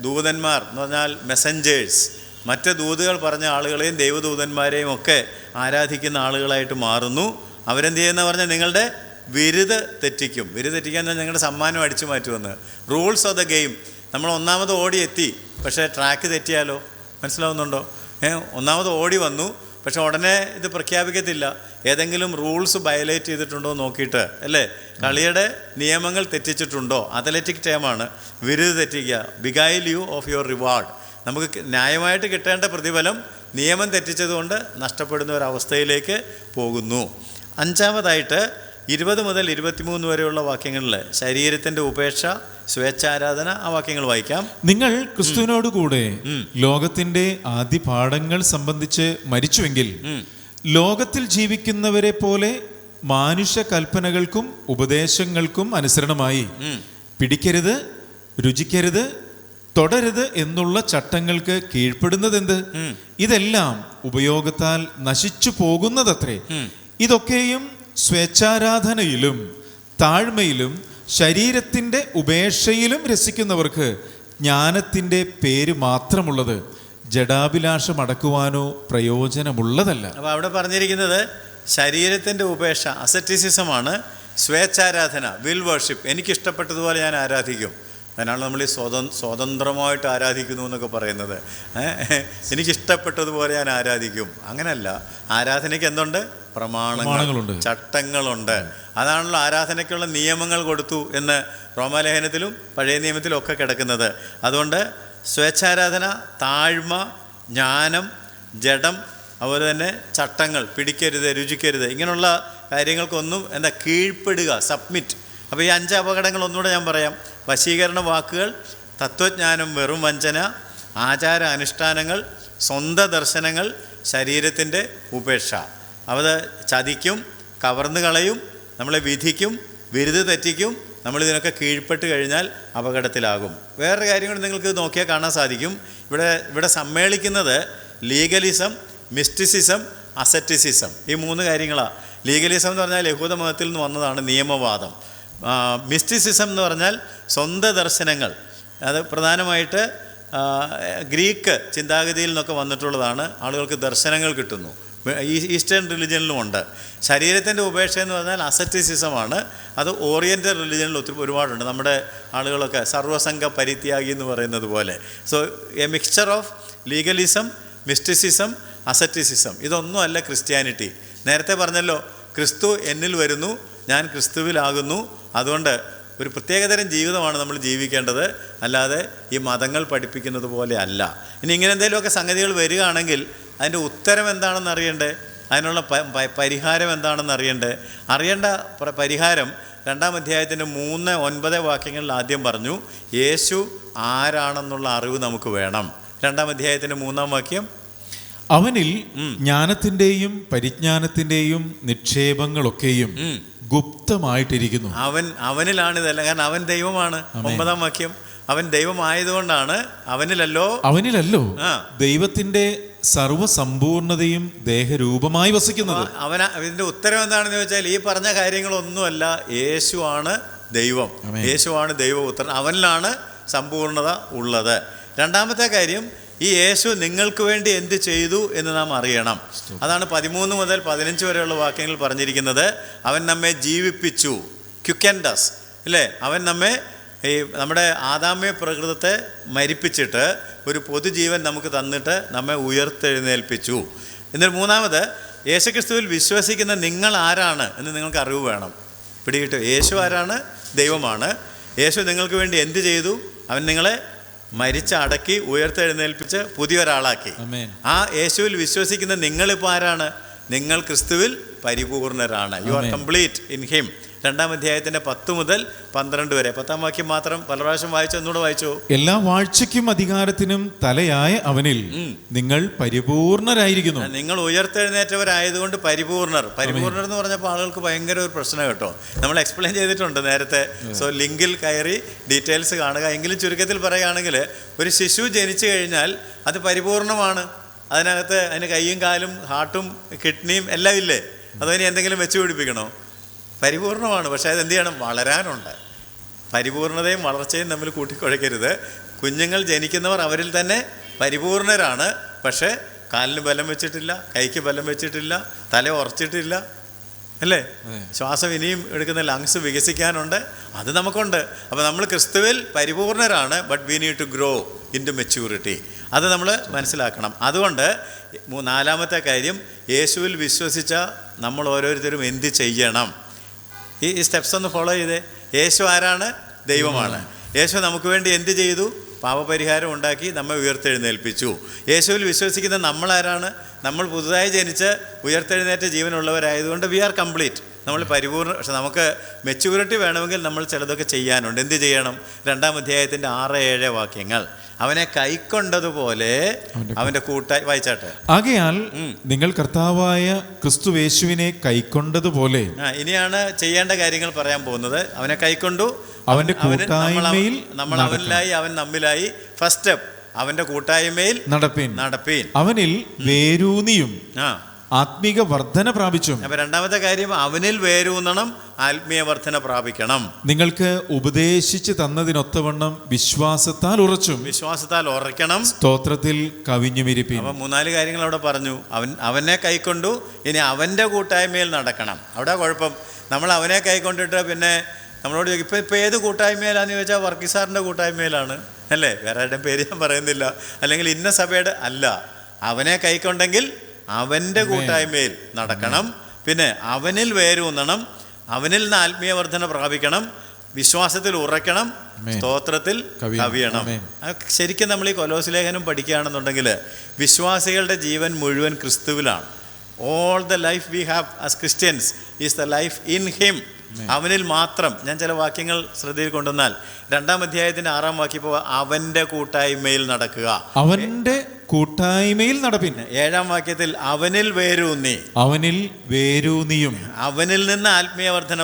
Speaker 1: ദൂതന്മാർ എന്ന് പറഞ്ഞാൽ മെസ്സഞ്ചേഴ്സ്, മറ്റ് ദൂതുകൾ പറഞ്ഞ ആളുകളെയും ദൈവദൂതന്മാരെയും ഒക്കെ ആരാധിക്കുന്ന ആളുകളായിട്ട് മാറുന്നു. അവരെന്ത് ചെയ്യുന്ന പറഞ്ഞാൽ നിങ്ങളുടെ വിരുത് തെറ്റിക്കും. വിരുത് തെറ്റിക്കാൻ ഞങ്ങളുടെ സമ്മാനം അടിച്ചു മാറ്റുമെന്ന്. Rules of the game. നമ്മൾ ഒന്നാമത് ഓടി എത്തി, പക്ഷേ ട്രാക്ക് തെറ്റിയാലോ? മനസ്സിലാവുന്നുണ്ടോ? ഒന്നാമത് ഓടി വന്നു, പക്ഷെ ഉടനെ ഇത് പ്രഖ്യാപിക്കത്തില്ല. ഏതെങ്കിലും റൂൾസ് വയലേറ്റ് ചെയ്തിട്ടുണ്ടോ നോക്കിയിട്ട് അല്ലേ? കളിയുടെ നിയമങ്ങൾ തെറ്റിച്ചിട്ടുണ്ടോ? അത്ലറ്റിക് ടേമാണ് വിരുത് തെറ്റിക്കുക. Beguile you of your reward. നമുക്ക് ന്യായമായിട്ട് കിട്ടേണ്ട പ്രതിഫലം നിയമം തെറ്റിച്ചതുകൊണ്ട് നഷ്ടപ്പെടുന്ന ഒരവസ്ഥയിലേക്ക് പോകുന്നു. അഞ്ചാമതായിട്ട് 20 മുതൽ 23 വരെയുള്ള വാക്യങ്ങളിൽ ശരീരത്തിൻ്റെ ഉപേക്ഷ, സ്വേച്ഛാരാധന, ആ വാക്യങ്ങൾ വായിക്കാം.
Speaker 2: നിങ്ങൾ ക്രിസ്തുവിനോടുകൂടെ ലോകത്തിന്റെ ആദ്യ പാഠങ്ങൾ സംബന്ധിച്ച് മരിച്ചുവെങ്കിൽ ലോകത്തിൽ ജീവിക്കുന്നവരെ പോലെ മാനുഷ്യ കൽപ്പനകൾക്കും ഉപദേശങ്ങൾക്കും അനുസരണമായി പിടിക്കരുത്, രുചിക്കരുത്, തൊടരുത് എന്നുള്ള ചട്ടങ്ങൾക്ക് കീഴ്പ്പെടുന്നതെന്ത്? ഇതെല്ലാം ഉപയോഗത്താൽ നശിച്ചു പോകുന്നതത്രേ. ഇതൊക്കെയും സ്വേച്ഛാരാധനയിലും താഴ്മയിലും ശരീരത്തിൻ്റെ ഉപേക്ഷയിലും രസിക്കുന്നവർക്ക് ജ്ഞാനത്തിൻ്റെ പേര് മാത്രമുള്ളത്, ജഡാഭിലാഷം അടക്കുവാനോ പ്രയോജനമുള്ളതല്ല.
Speaker 1: അപ്പോൾ അവിടെ പറഞ്ഞിരിക്കുന്നത് ശരീരത്തിൻ്റെ ഉപേക്ഷ, അസറ്റിസിസമാണ്. സ്വേച്ഛാരാധന, വിൽ വർഷിപ്പ്, എനിക്കിഷ്ടപ്പെട്ടതുപോലെ ഞാൻ ആരാധിക്കും. അതിനാണ് നമ്മൾ ഈ സ്വതന്ത്രമായിട്ട് ആരാധിക്കുന്നു എന്നൊക്കെ പറയുന്നത്. എനിക്കിഷ്ടപ്പെട്ടതുപോലെ ഞാൻ ആരാധിക്കും. അങ്ങനല്ല. ആരാധനയ്ക്ക് എന്തുണ്ട്? പ്രമാണങ്ങളുണ്ട്, ചട്ടങ്ങളുണ്ട്. അതാണല്ലോ ആരാധനയ്ക്കുള്ള നിയമങ്ങൾ കൊടുത്തു എന്ന് റോമാലേഖനത്തിലും പഴയ നിയമത്തിലും ഒക്കെ കിടക്കുന്നത്. അതുകൊണ്ട് സ്വേച്ഛാരാധന, താഴ്മ, ജ്ഞാനം, ജഡം, അതുപോലെ തന്നെ ചട്ടങ്ങൾ, പിടിക്കരുത്, രുചിക്കരുത്, ഇങ്ങനെയുള്ള കാര്യങ്ങൾക്കൊന്നും കീഴ്പ്പെടുക, സബ്മിറ്റ്. അപ്പോൾ ഈ 5 അപകടങ്ങൾ ഒന്നുകൂടെ ഞാൻ പറയാം. വശീകരണ വാക്കുകൾ, തത്വജ്ഞാനം വെറും വഞ്ചന, ആചാര അനുഷ്ഠാനങ്ങൾ, സ്വന്തം ദർശനങ്ങൾ, ശരീരത്തിൻ്റെ ഉപേക്ഷ. അത് ചതിക്കും, കവർന്നു കളയും, നമ്മളെ വിധിക്കും, വിരുത് തെറ്റിക്കും. നമ്മളിതിനൊക്കെ കീഴ്പ്പെട്ട് കഴിഞ്ഞാൽ അപകടത്തിലാകും. വേറൊരു കാര്യം കൂടി നിങ്ങൾക്ക് നോക്കിയാൽ കാണാൻ സാധിക്കും. ഇവിടെ സമ്മേളിക്കുന്നത് ലീഗലിസം, മിസ്റ്റിസിസം, അസറ്റിസിസം, ഈ 3 കാര്യങ്ങളാണ്. ലീഗലിസം എന്ന് പറഞ്ഞാൽ യഹൂദ മതത്തിൽ നിന്ന് വന്നതാണ്, നിയമവാദം. മിസ്റ്റിസിസം എന്ന് പറഞ്ഞാൽ സ്വന്തം ദർശനങ്ങൾ. അത് പ്രധാനമായിട്ട് ഗ്രീക്ക് ചിന്താഗതിയിൽ നിന്നൊക്കെ വന്നിട്ടുള്ളതാണ്. ആളുകൾക്ക് ദർശനങ്ങൾ കിട്ടുന്നു. ഈസ്റ്റേൺ റിലിജനിലും ഉണ്ട്. ശരീരത്തിൻ്റെ ഉപേക്ഷ എന്ന് പറഞ്ഞാൽ അസറ്റിസിസമാണ്. അത് ഓറിയൻ്റൽ റിലിജനിൽ ഒരുപാടുണ്ട്. നമ്മുടെ ആളുകളൊക്കെ സർവസംഘ പരിത്യാഗി എന്ന് പറയുന്നത് പോലെ. So A mixture of legalism, mysticism, asceticism. ഇതൊന്നുമല്ല ക്രിസ്ത്യാനിറ്റി. നേരത്തെ പറഞ്ഞല്ലോ, ക്രിസ്തു എന്നിൽ വരുന്നു, ഞാൻ ക്രിസ്തുവിലാകുന്നു. അതുകൊണ്ട് ഒരു പ്രത്യേകതരം ജീവിതമാണ് നമ്മൾ ജീവിക്കേണ്ടത്, അല്ലാതെ ഈ മതങ്ങൾ പഠിപ്പിക്കുന്നത് പോലെ അല്ല. ഇനി ഇങ്ങനെ എന്തെങ്കിലുമൊക്കെ സംഗതികൾ വരികയാണെങ്കിൽ അതിൻ്റെ ഉത്തരം എന്താണെന്ന് അറിയണ്ടേ? അതിനുള്ള പരിഹാരം എന്താണെന്ന് അറിയണ്ടേ? അറിയേണ്ട പരിഹാരം 2-ാം അധ്യായത്തിൻ്റെ 3-9 വാക്യങ്ങളിൽ ആദ്യം പറഞ്ഞു, യേശു ആരാണെന്നുള്ള അറിവ് നമുക്ക് വേണം. 2-ാം അധ്യായത്തിൻ്റെ 3-ാം വാക്യം,
Speaker 2: അവനിൽ ജ്ഞാനത്തിൻ്റെയും പരിജ്ഞാനത്തിൻ്റെയും നിക്ഷേപങ്ങളൊക്കെയും ഗുപ്തമായിട്ടിരിക്കുന്നു.
Speaker 1: അവനിലാണ് ഇതെല്ലാം. കാരണം അവൻ ദൈവമാണ്. 9-ാം വാക്യം, അവൻ ദൈവമായതുകൊണ്ടാണ്. അവനിലല്ലോ
Speaker 2: ദൈവത്തിന്റെ സർവസമ്പൂർണതയും ദേഹരൂപമായി വസിക്കുന്നത്.
Speaker 1: ഇതിന്റെ ഉത്തരം എന്താണെന്ന് ചോദിച്ചാൽ ഈ പറഞ്ഞ കാര്യങ്ങളൊന്നുമല്ല, യേശുവാണ് ദൈവം. യേശുവാണ് ദൈവപുത്രൻ, അവനിലാണ് സമ്പൂർണ്ണത ഉള്ളത്. രണ്ടാമത്തെ കാര്യം, ഈ യേശു നിങ്ങൾക്ക് വേണ്ടി എന്ത് ചെയ്തു എന്ന് നാം അറിയണം. അതാണ് 13 മുതൽ 15 വരെയുള്ള വാക്യങ്ങൾ പറഞ്ഞിരിക്കുന്നത്. അവൻ നമ്മെ ജീവിപ്പിച്ചു, ക്യുക്കൻഡസ് അല്ലേ. അവൻ നമ്മെ ഈ നമ്മുടെ ആദാമ്യ പ്രകൃതത്തെ മരിപ്പിച്ചിട്ട് ഒരു പൊതുജീവൻ നമുക്ക് തന്നിട്ട് നമ്മെ ഉയർത്തെഴുന്നേൽപ്പിച്ചു. എന്നിട്ട് മൂന്നാമത്, യേശുക്രിസ്തുവിൽ വിശ്വസിക്കുന്ന നിങ്ങൾ ആരാണ് എന്ന് നിങ്ങൾക്ക് അറിവ് വേണം. പിടികിട്ടു? യേശു ആരാണ്? ദൈവമാണ്. യേശു നിങ്ങൾക്ക് വേണ്ടി എന്ത് ചെയ്തു? അവൻ നിങ്ങളെ മരിച്ചടക്കി ഉയർത്തെഴുന്നേൽപ്പിച്ച് പുതിയൊരാളാക്കി. ആ യേശുവിൽ വിശ്വസിക്കുന്ന നിങ്ങളിപ്പോൾ ആരാണ്? നിങ്ങൾ ക്രിസ്തുവിൽ പരിപൂർണരാണ്. You are complete in him. 2-ാം അധ്യായത്തിൻ്റെ 10 മുതൽ 12 വരെ. 10-ാം വാക്യം മാത്രം പല പ്രാവശ്യം വായിച്ചു, ഒന്നുകൂടെ വായിച്ചു.
Speaker 2: എല്ലാ വാഴ്ചയ്ക്കും അധികാരത്തിനും തലയായ അവനിൽ നിങ്ങൾ പരിപൂർണരായിരിക്കുന്നു.
Speaker 1: നിങ്ങൾ ഉയർത്തെഴുന്നേറ്റവരായതുകൊണ്ട് പരിപൂർണർ. പരിപൂർണർ എന്ന് പറഞ്ഞപ്പോൾ ആളുകൾക്ക് ഭയങ്കര ഒരു പ്രശ്നം കേട്ടോ. നമ്മൾ എക്സ്പ്ലെയിൻ ചെയ്തിട്ടുണ്ട് നേരത്തെ. സോ ലിങ്കിൽ കയറി ഡീറ്റെയിൽസ് കാണുക. എങ്കിലും ചുരുക്കത്തിൽ പറയുകയാണെങ്കിൽ, ഒരു ശിശു ജനിച്ചു കഴിഞ്ഞാൽ അത് പരിപൂർണമാണ്. അതിനകത്ത് അതിന് കൈയും കാലും ഹാർട്ടും കിഡ്നിയും എല്ലാം ഇല്ലേ? അതിന് എന്തെങ്കിലും വെച്ച് പിടിപ്പിക്കണോ? പരിപൂർണമാണ്. പക്ഷേ അതെന്ത് ചെയ്യണം? വളരാനുണ്ട്. പരിപൂർണതയും വളർച്ചയും തമ്മിൽ കൂട്ടിക്കുഴയ്ക്കരുത്. കുഞ്ഞുങ്ങൾ ജനിക്കുന്നവർ അവരിൽ തന്നെ പരിപൂർണരാണ്. പക്ഷേ കാലിന് ബലം വെച്ചിട്ടില്ല, കൈക്ക് ബലം വെച്ചിട്ടില്ല, തല ഉറച്ചിട്ടില്ല അല്ലേ? ശ്വാസം ഇനിയും എടുക്കുന്ന ലങ്സ് വികസിക്കാനുണ്ട്, അത് നമുക്കുണ്ട്. അപ്പോൾ നമ്മൾ ക്രിസ്തുവിൽ പരിപൂർണരാണ്. But we need to grow into maturity. അത് നമ്മൾ മനസ്സിലാക്കണം. അതുകൊണ്ട് 4-ാമത്തെ കാര്യം, യേശുവിൽ വിശ്വസിച്ച നമ്മൾ ഓരോരുത്തരും എന്ത് ചെയ്യണം? ഈ സ്റ്റെപ്സ് ഒന്ന് ഫോളോ ചെയ്തേ. യേശു ആരാണ്? ദൈവമാണ്. യേശു നമുക്ക് വേണ്ടി എന്ത് ചെയ്തു? പാപപരിഹാരം ഉണ്ടാക്കി നമ്മെ ഉയർത്തെഴുന്നേൽപ്പിച്ചു. യേശുവിൽ വിശ്വസിക്കുന്ന നമ്മളാരാണ്? നമ്മൾ പുതുതായി ജനിച്ച് ഉയർത്തെഴുന്നേറ്റ ജീവനുള്ളവരായതുകൊണ്ട് വി ആർ കംപ്ലീറ്റ്. നമ്മൾ പരിപൂർണ്ണ. പക്ഷെ നമുക്ക് മെച്യൂരിറ്റി വേണമെങ്കിൽ നമ്മൾ ചിലതൊക്കെ ചെയ്യാനുണ്ട്. എന്ത് ചെയ്യണം? 2-ാം അധ്യായത്തിൻ്റെ 6-7 വാക്യങ്ങൾ. അവനെ കൈക്കൊണ്ടതുപോലെ അവൻ്റെ കൂട്ടായി വായിച്ചാട്ടെ.
Speaker 2: ആകയാൽ നിങ്ങൾ കർത്താവായ ക്രിസ്തുയേശുവിനെ കൈക്കൊണ്ടതുപോലെ.
Speaker 1: ഇനിയാണ് ചെയ്യേണ്ട കാര്യങ്ങൾ പറയാൻ പോകുന്നത്. അവനെ കൈക്കൊണ്ടു,
Speaker 2: അവന്റെ കൂട്ടായ്മയിൽ
Speaker 1: നമ്മൾ അവനിലായി, അവൻ നമ്മിലായി. ഫസ്റ്റ് സ്റ്റെപ്പ്, അവന്റെ കൂട്ടായ്മയിൽ നടപ്പീൻ.
Speaker 2: അവനിൽ വേരൂന്നിയും ആത്മീക വർധന പ്രാപിച്ചും.
Speaker 1: അപ്പൊ 2-ാമത്തെ കാര്യം, അവനിൽ വേരൂന്നണം, ആത്മീയ വർധന പ്രാപിക്കണം.
Speaker 2: നിങ്ങൾക്ക് ഉപദേശിച്ച് തന്നതിനൊത്തവണ്ണം വിശ്വാസത്താൽ
Speaker 1: ഉറയ്ക്കണം,
Speaker 2: സ്തോത്രത്തിൽ കവിഞ്ഞുമിരിപ്പീൻ.
Speaker 1: അപ്പൊ 3-4 കാര്യങ്ങൾ അവിടെ പറഞ്ഞു. അവനെ കൈക്കൊണ്ടു, ഇനി അവന്റെ കൂട്ടായ്മയിൽ നടക്കണം. അവിടെ കുഴപ്പം. നമ്മൾ അവനെ കൈക്കൊണ്ടിട്ട് പിന്നെ നമ്മളോട് ഇപ്പം ഏത് കൂട്ടായ്മയിലാന്ന് ചോദിച്ചാൽ വർഗീസ് സാറിൻ്റെ കൂട്ടായ്മയിലാണ് അല്ലേ? വേറെ ആരുടെയും പേര് ഞാൻ പറയുന്നില്ല. അല്ലെങ്കിൽ ഇന്ന സഭയുടെ അല്ല. അവനെ കൈക്കൊണ്ടെങ്കിൽ അവൻ്റെ കൂട്ടായ്മയിൽ നടക്കണം. പിന്നെ അവനിൽ വേരൂന്നണം, അവനിൽ നിന്ന് ആത്മീയ വർധന പ്രാപിക്കണം, വിശ്വാസത്തിൽ ഉറയ്ക്കണം, സ്തോത്രത്തിൽ കവിയണം. ശരിക്കും നമ്മൾ ഈ കൊലോസ് ലേഖനം പഠിക്കുകയാണെന്നുണ്ടെങ്കിൽ വിശ്വാസികളുടെ ജീവൻ മുഴുവൻ ക്രിസ്തുവിലാണ്. All the life we have as Christians is the life in him. അവനിൽ മാത്രം. ഞാൻ ചില വാക്യങ്ങൾ ശ്രദ്ധയിൽ കൊണ്ടുവന്നാൽ 2-ാം അധ്യായത്തിന്റെ 6-ാം വാക്യം ഇപ്പോൾ അവന്റെ കൂട്ടായ്മയിൽ നടക്കുക,
Speaker 2: അവന്റെ കൂട്ടായ്മയിൽ നടപ്പിൻ.
Speaker 1: 7-ാം വാക്യത്തിൽ അവനിൽ വേരൂന്നിയും അവനിൽ നിന്ന് ആത്മീയ വർധന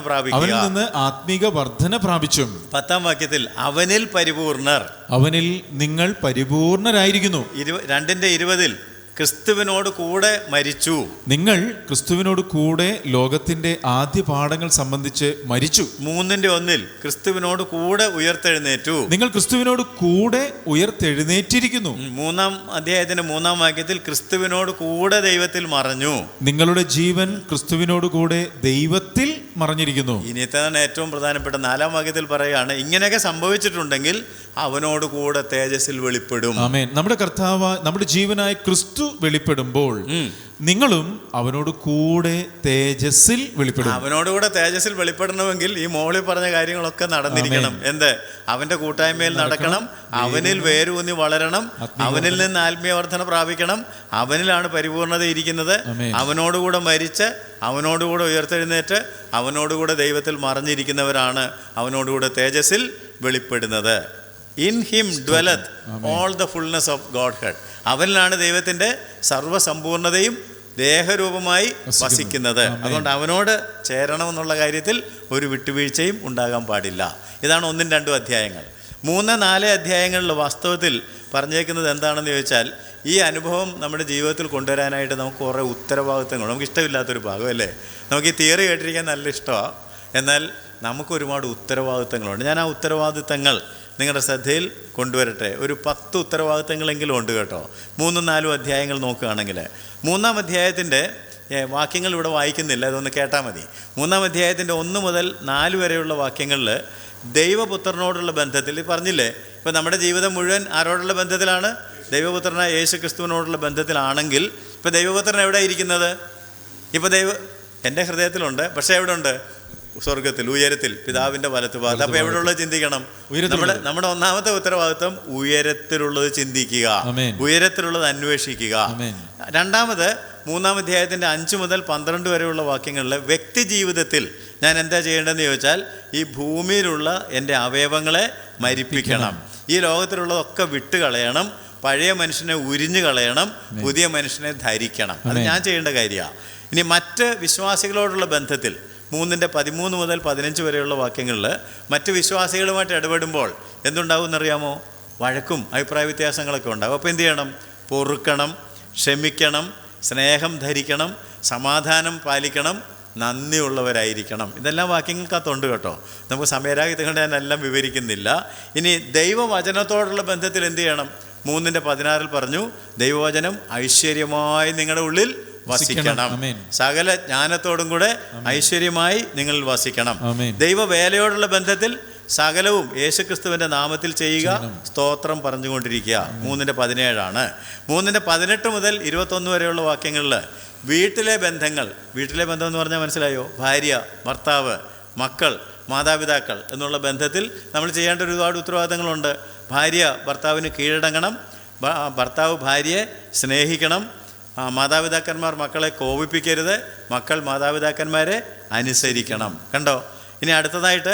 Speaker 1: പ്രാപിച്ചും. 10-ാം വാക്യത്തിൽ അവനിൽ പരിപൂർണർ,
Speaker 2: അവനിൽ നിങ്ങൾ പരിപൂർണരായിരിക്കുന്നു.
Speaker 1: 2:20 ക്രിസ്തുവിനോട് കൂടെ മരിച്ചു.
Speaker 2: നിങ്ങൾ ക്രിസ്തുവിനോട് കൂടെ ലോകത്തിന്റെ ആദ്യ പാഠങ്ങൾ സംബന്ധിച്ച് മരിച്ചു.
Speaker 1: 3:1 ക്രിസ്തുവിനോട് കൂടെ ഉയർത്തെഴുന്നേറ്റു.
Speaker 2: നിങ്ങൾ ക്രിസ്തുവിനോട് കൂടെ ഉയർത്തെഴുന്നേറ്റിരിക്കുന്നു.
Speaker 1: 3-ാം അധ്യായത്തിന്റെ 3-ാം വാക്യത്തിൽ ക്രിസ്തുവിനോട് കൂടെ ദൈവത്തിൽ മറഞ്ഞു.
Speaker 2: നിങ്ങളുടെ ജീവൻ ക്രിസ്തുവിനോട് കൂടെ ദൈവത്തിൽ മറഞ്ഞിരിക്കുന്നു.
Speaker 1: ഇനിയത്താണ് ഏറ്റവും പ്രധാനപ്പെട്ട 4-ാം വാക്യത്തിൽ പറയുകയാണ്, ഇങ്ങനെയൊക്കെ സംഭവിച്ചിട്ടുണ്ടെങ്കിൽ അവനോട് കൂടെ തേജസ്സിൽ വെളിപ്പെടും.
Speaker 2: ആമേൻ. നമ്മുടെ കർത്താവ്, നമ്മുടെ ജീവനായ ക്രിസ്തു വെളിപ്പെടുമ്പോൾ നിങ്ങളും അവനോട് കൂടെ തേജസ്സിൽ വെളിപ്പെടും.
Speaker 1: അവനോട് കൂടെ തേജസ്സിൽ വെളിപ്പെടണമെങ്കിൽ ഈ മോളിൽ പറഞ്ഞ കാര്യങ്ങളൊക്കെ നടന്നിരിക്കണം. എന്ത്? അവന്റെ കൂട്ടായ്മയിൽ നടക്കണം, അവനിൽ വേരൂന്നി വളരണം, അവനിൽ നിന്ന് ആത്മീയ വർധന പ്രാപിക്കണം, അവനിലാണ് പരിപൂർണത ഇരിക്കുന്നത്. അവനോടുകൂടെ മരിച്ച് അവനോടുകൂടെ ഉയർത്തെഴുന്നേറ്റ് അവനോടുകൂടെ ദൈവത്തിൽ മറഞ്ഞിരിക്കുന്നവരാണ് അവനോടുകൂടെ തേജസ്സിൽ വെളിപ്പെടുന്നത്. In him dwelleth all the fullness of godhead. അവനിലാണ് ദൈവത്തിൻ്റെ സർവ്വസമ്പൂർണതയും ദേഹരൂപമായി വസിക്കുന്നത്. അതുകൊണ്ട് അവനോട് ചേരണമെന്നുള്ള കാര്യത്തിൽ ഒരു വിട്ടുവീഴ്ചയും ഉണ്ടാകാൻ പാടില്ല. ഇതാണ് 1-2 അധ്യായങ്ങൾ. 3-4 അധ്യായങ്ങളിൽ വാസ്തവത്തിൽ പറഞ്ഞേക്കുന്നത് എന്താണെന്ന് ചോദിച്ചാൽ, ഈ അനുഭവം നമ്മുടെ ജീവിതത്തിൽ കൊണ്ടുവരാനായിട്ട് നമുക്ക് കുറേ ഉത്തരവാദിത്തങ്ങൾ. നമുക്ക് ഇഷ്ടമില്ലാത്തൊരു ഭാഗം അല്ലേ? നമുക്ക് ഈ തിയറി കേട്ടിരിക്കാൻ നല്ല ഇഷ്ടമാണ്. എന്നാൽ നമുക്ക് ഒരുപാട് ഉത്തരവാദിത്തങ്ങളുണ്ട്. ഞാൻ ആ ഉത്തരവാദിത്തങ്ങൾ നിങ്ങളുടെ ശ്രദ്ധയിൽ കൊണ്ടുവരട്ടെ. ഒരു 10 ഉത്തരവാദിത്തങ്ങളെങ്കിലും ഉണ്ട് കേട്ടോ. 3-4 അധ്യായങ്ങൾ നോക്കുകയാണെങ്കിൽ 3-ാം അധ്യായത്തിൻ്റെ വാക്യങ്ങൾ ഇവിടെ വായിക്കുന്നില്ല, അതൊന്ന് കേട്ടാൽ മതി. 3-ാം അധ്യായത്തിൻ്റെ 1 മുതൽ 4 വരെയുള്ള വാക്യങ്ങളിൽ ദൈവപുത്രനോടുള്ള ബന്ധത്തിൽ പറഞ്ഞില്ലേ, ഇപ്പം നമ്മുടെ ജീവിതം മുഴുവൻ ആരോടുള്ള ബന്ധത്തിലാണ്? ദൈവപുത്രനായ യേശു ക്രിസ്തുവിനോടുള്ള ബന്ധത്തിലാണെങ്കിൽ ഇപ്പോൾ ദൈവപുത്രൻ എവിടെ ഇരിക്കുന്നത്? ഇപ്പോൾ എൻ്റെ ഹൃദയത്തിലുണ്ട്, പക്ഷേ എവിടെ ഉണ്ട്? സ്വർഗത്തിൽ, ഉയരത്തിൽ, പിതാവിൻ്റെ വലത്തുഭാഗത്ത്. അപ്പോൾ എവിടെയുള്ളത് ചിന്തിക്കണം? നമ്മുടെ ഒന്നാമത്തെ ഉത്തരവാദിത്വം ഉയരത്തിലുള്ളത് ചിന്തിക്കുക, ഉയരത്തിലുള്ളത് അന്വേഷിക്കുക. രണ്ടാമത് 3-ാം അധ്യായത്തിൻ്റെ 5 മുതൽ 12 വരെയുള്ള വാക്യങ്ങളിൽ വ്യക്തി ജീവിതത്തിൽ ഞാൻ എന്താ ചെയ്യേണ്ടതെന്ന് ചോദിച്ചാൽ, ഈ ഭൂമിയിലുള്ള എൻ്റെ അവയവങ്ങളെ മരിപ്പിക്കണം, ഈ ലോകത്തിലുള്ളതൊക്കെ വിട്ടുകളയണം, പഴയ മനുഷ്യനെ ഉരിഞ്ഞു കളയണം, പുതിയ മനുഷ്യനെ ധരിക്കണം. അത് ഞാൻ ചെയ്യേണ്ട കാര്യമാണ്. ഇനി മറ്റ് വിശ്വാസികളോടുള്ള ബന്ധത്തിൽ 3-13 മുതൽ 15 വരെയുള്ള വാക്യങ്ങളിൽ മറ്റ് വിശ്വാസികളുമായിട്ട് ഇടപെടുമ്പോൾ എന്തുണ്ടാവും എന്നറിയാമോ? വഴക്കും അഭിപ്രായ വ്യത്യാസങ്ങളൊക്കെ ഉണ്ടാകും. അപ്പോൾ എന്ത് ചെയ്യണം? പൊറുക്കണം, ക്ഷമിക്കണം, സ്നേഹം ധരിക്കണം, സമാധാനം പാലിക്കണം, നന്ദിയുള്ളവരായിരിക്കണം. ഇതെല്ലാം വാക്യങ്ങൾക്കകത്തുണ്ട് കേട്ടോ. നമുക്ക് സമയരാഹിത്യം കൊണ്ട് ഞാനെല്ലാം വിവരിക്കുന്നില്ല. ഇനി ദൈവവചനത്തോടുള്ള ബന്ധത്തിൽ എന്ത് ചെയ്യണം? 3-16 പറഞ്ഞു, ദൈവവചനം ഐശ്വര്യമായി നിങ്ങളുടെ ഉള്ളിൽ വസിക്കണം, സകല ജ്ഞാനത്തോടും കൂടെ ഐശ്വര്യമായി നിങ്ങളിൽ വസിക്കണം. ദൈവവേലയോടുള്ള ബന്ധത്തിൽ സകലവും യേശുക്രിസ്തുവിൻ്റെ നാമത്തിൽ ചെയ്യുക, സ്തോത്രം പറഞ്ഞുകൊണ്ടിരിക്കുക. 3-17 3-18 മുതൽ 21 വരെയുള്ള വാക്യങ്ങളിൽ വീട്ടിലെ ബന്ധങ്ങൾ. വീട്ടിലെ ബന്ധം എന്ന് പറഞ്ഞാൽ മനസ്സിലായോ? ഭാര്യ, ഭർത്താവ്, മക്കൾ, മാതാപിതാക്കൾ എന്നുള്ള ബന്ധത്തിൽ നമ്മൾ ചെയ്യേണ്ട ഒരുപാട് ഉത്തരവാദിത്തങ്ങളുണ്ട്. ഭാര്യ ഭർത്താവിന് കീഴടങ്ങണം, ഭർത്താവ് ഭാര്യയെ സ്നേഹിക്കണം, മാതാപിതാക്കന്മാർ മക്കളെ കോപിപ്പിക്കരുത്, മക്കൾ മാതാപിതാക്കന്മാരെ അനുസരിക്കണം. കണ്ടോ? ഇനി അടുത്തതായിട്ട്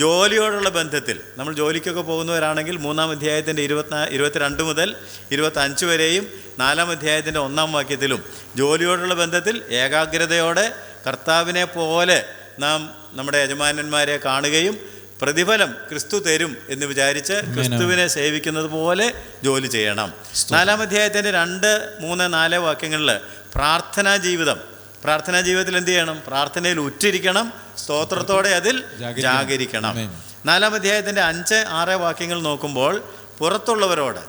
Speaker 1: ജോലിയോടുള്ള ബന്ധത്തിൽ നമ്മൾ ജോലിക്കൊക്കെ പോകുന്നവരാണെങ്കിൽ 3-ാം അധ്യായത്തിൻ്റെ 22 മുതൽ 25 വരെയും 4-ാം അധ്യായത്തിൻ്റെ 1-ാം വാക്യത്തിലും ജോലിയോടുള്ള ബന്ധത്തിൽ ഏകാഗ്രതയോടെ കർത്താവിനെ പോലെ നാം നമ്മുടെ യജമാനന്മാരെ കാണുകയും പ്രതിഫലം ക്രിസ്തു തരും എന്ന് വിചാരിച്ച് ക്രിസ്തുവിനെ സേവിക്കുന്നത് പോലെ ജോലി ചെയ്യണം. 4-ാം അധ്യായത്തിൻ്റെ 2, 3, 4 വാക്യങ്ങളിൽ പ്രാർത്ഥനാ ജീവിതത്തിൽ എന്ത് ചെയ്യണം? പ്രാർത്ഥനയിൽ ഉറ്റിരിക്കണം, സ്തോത്രത്തോടെ അതിൽ ജാഗരിക്കണം. 4-ാം അധ്യായത്തിൻ്റെ 5, 6 വാക്യങ്ങൾ നോക്കുമ്പോൾ പുറത്തുള്ളവരോട്,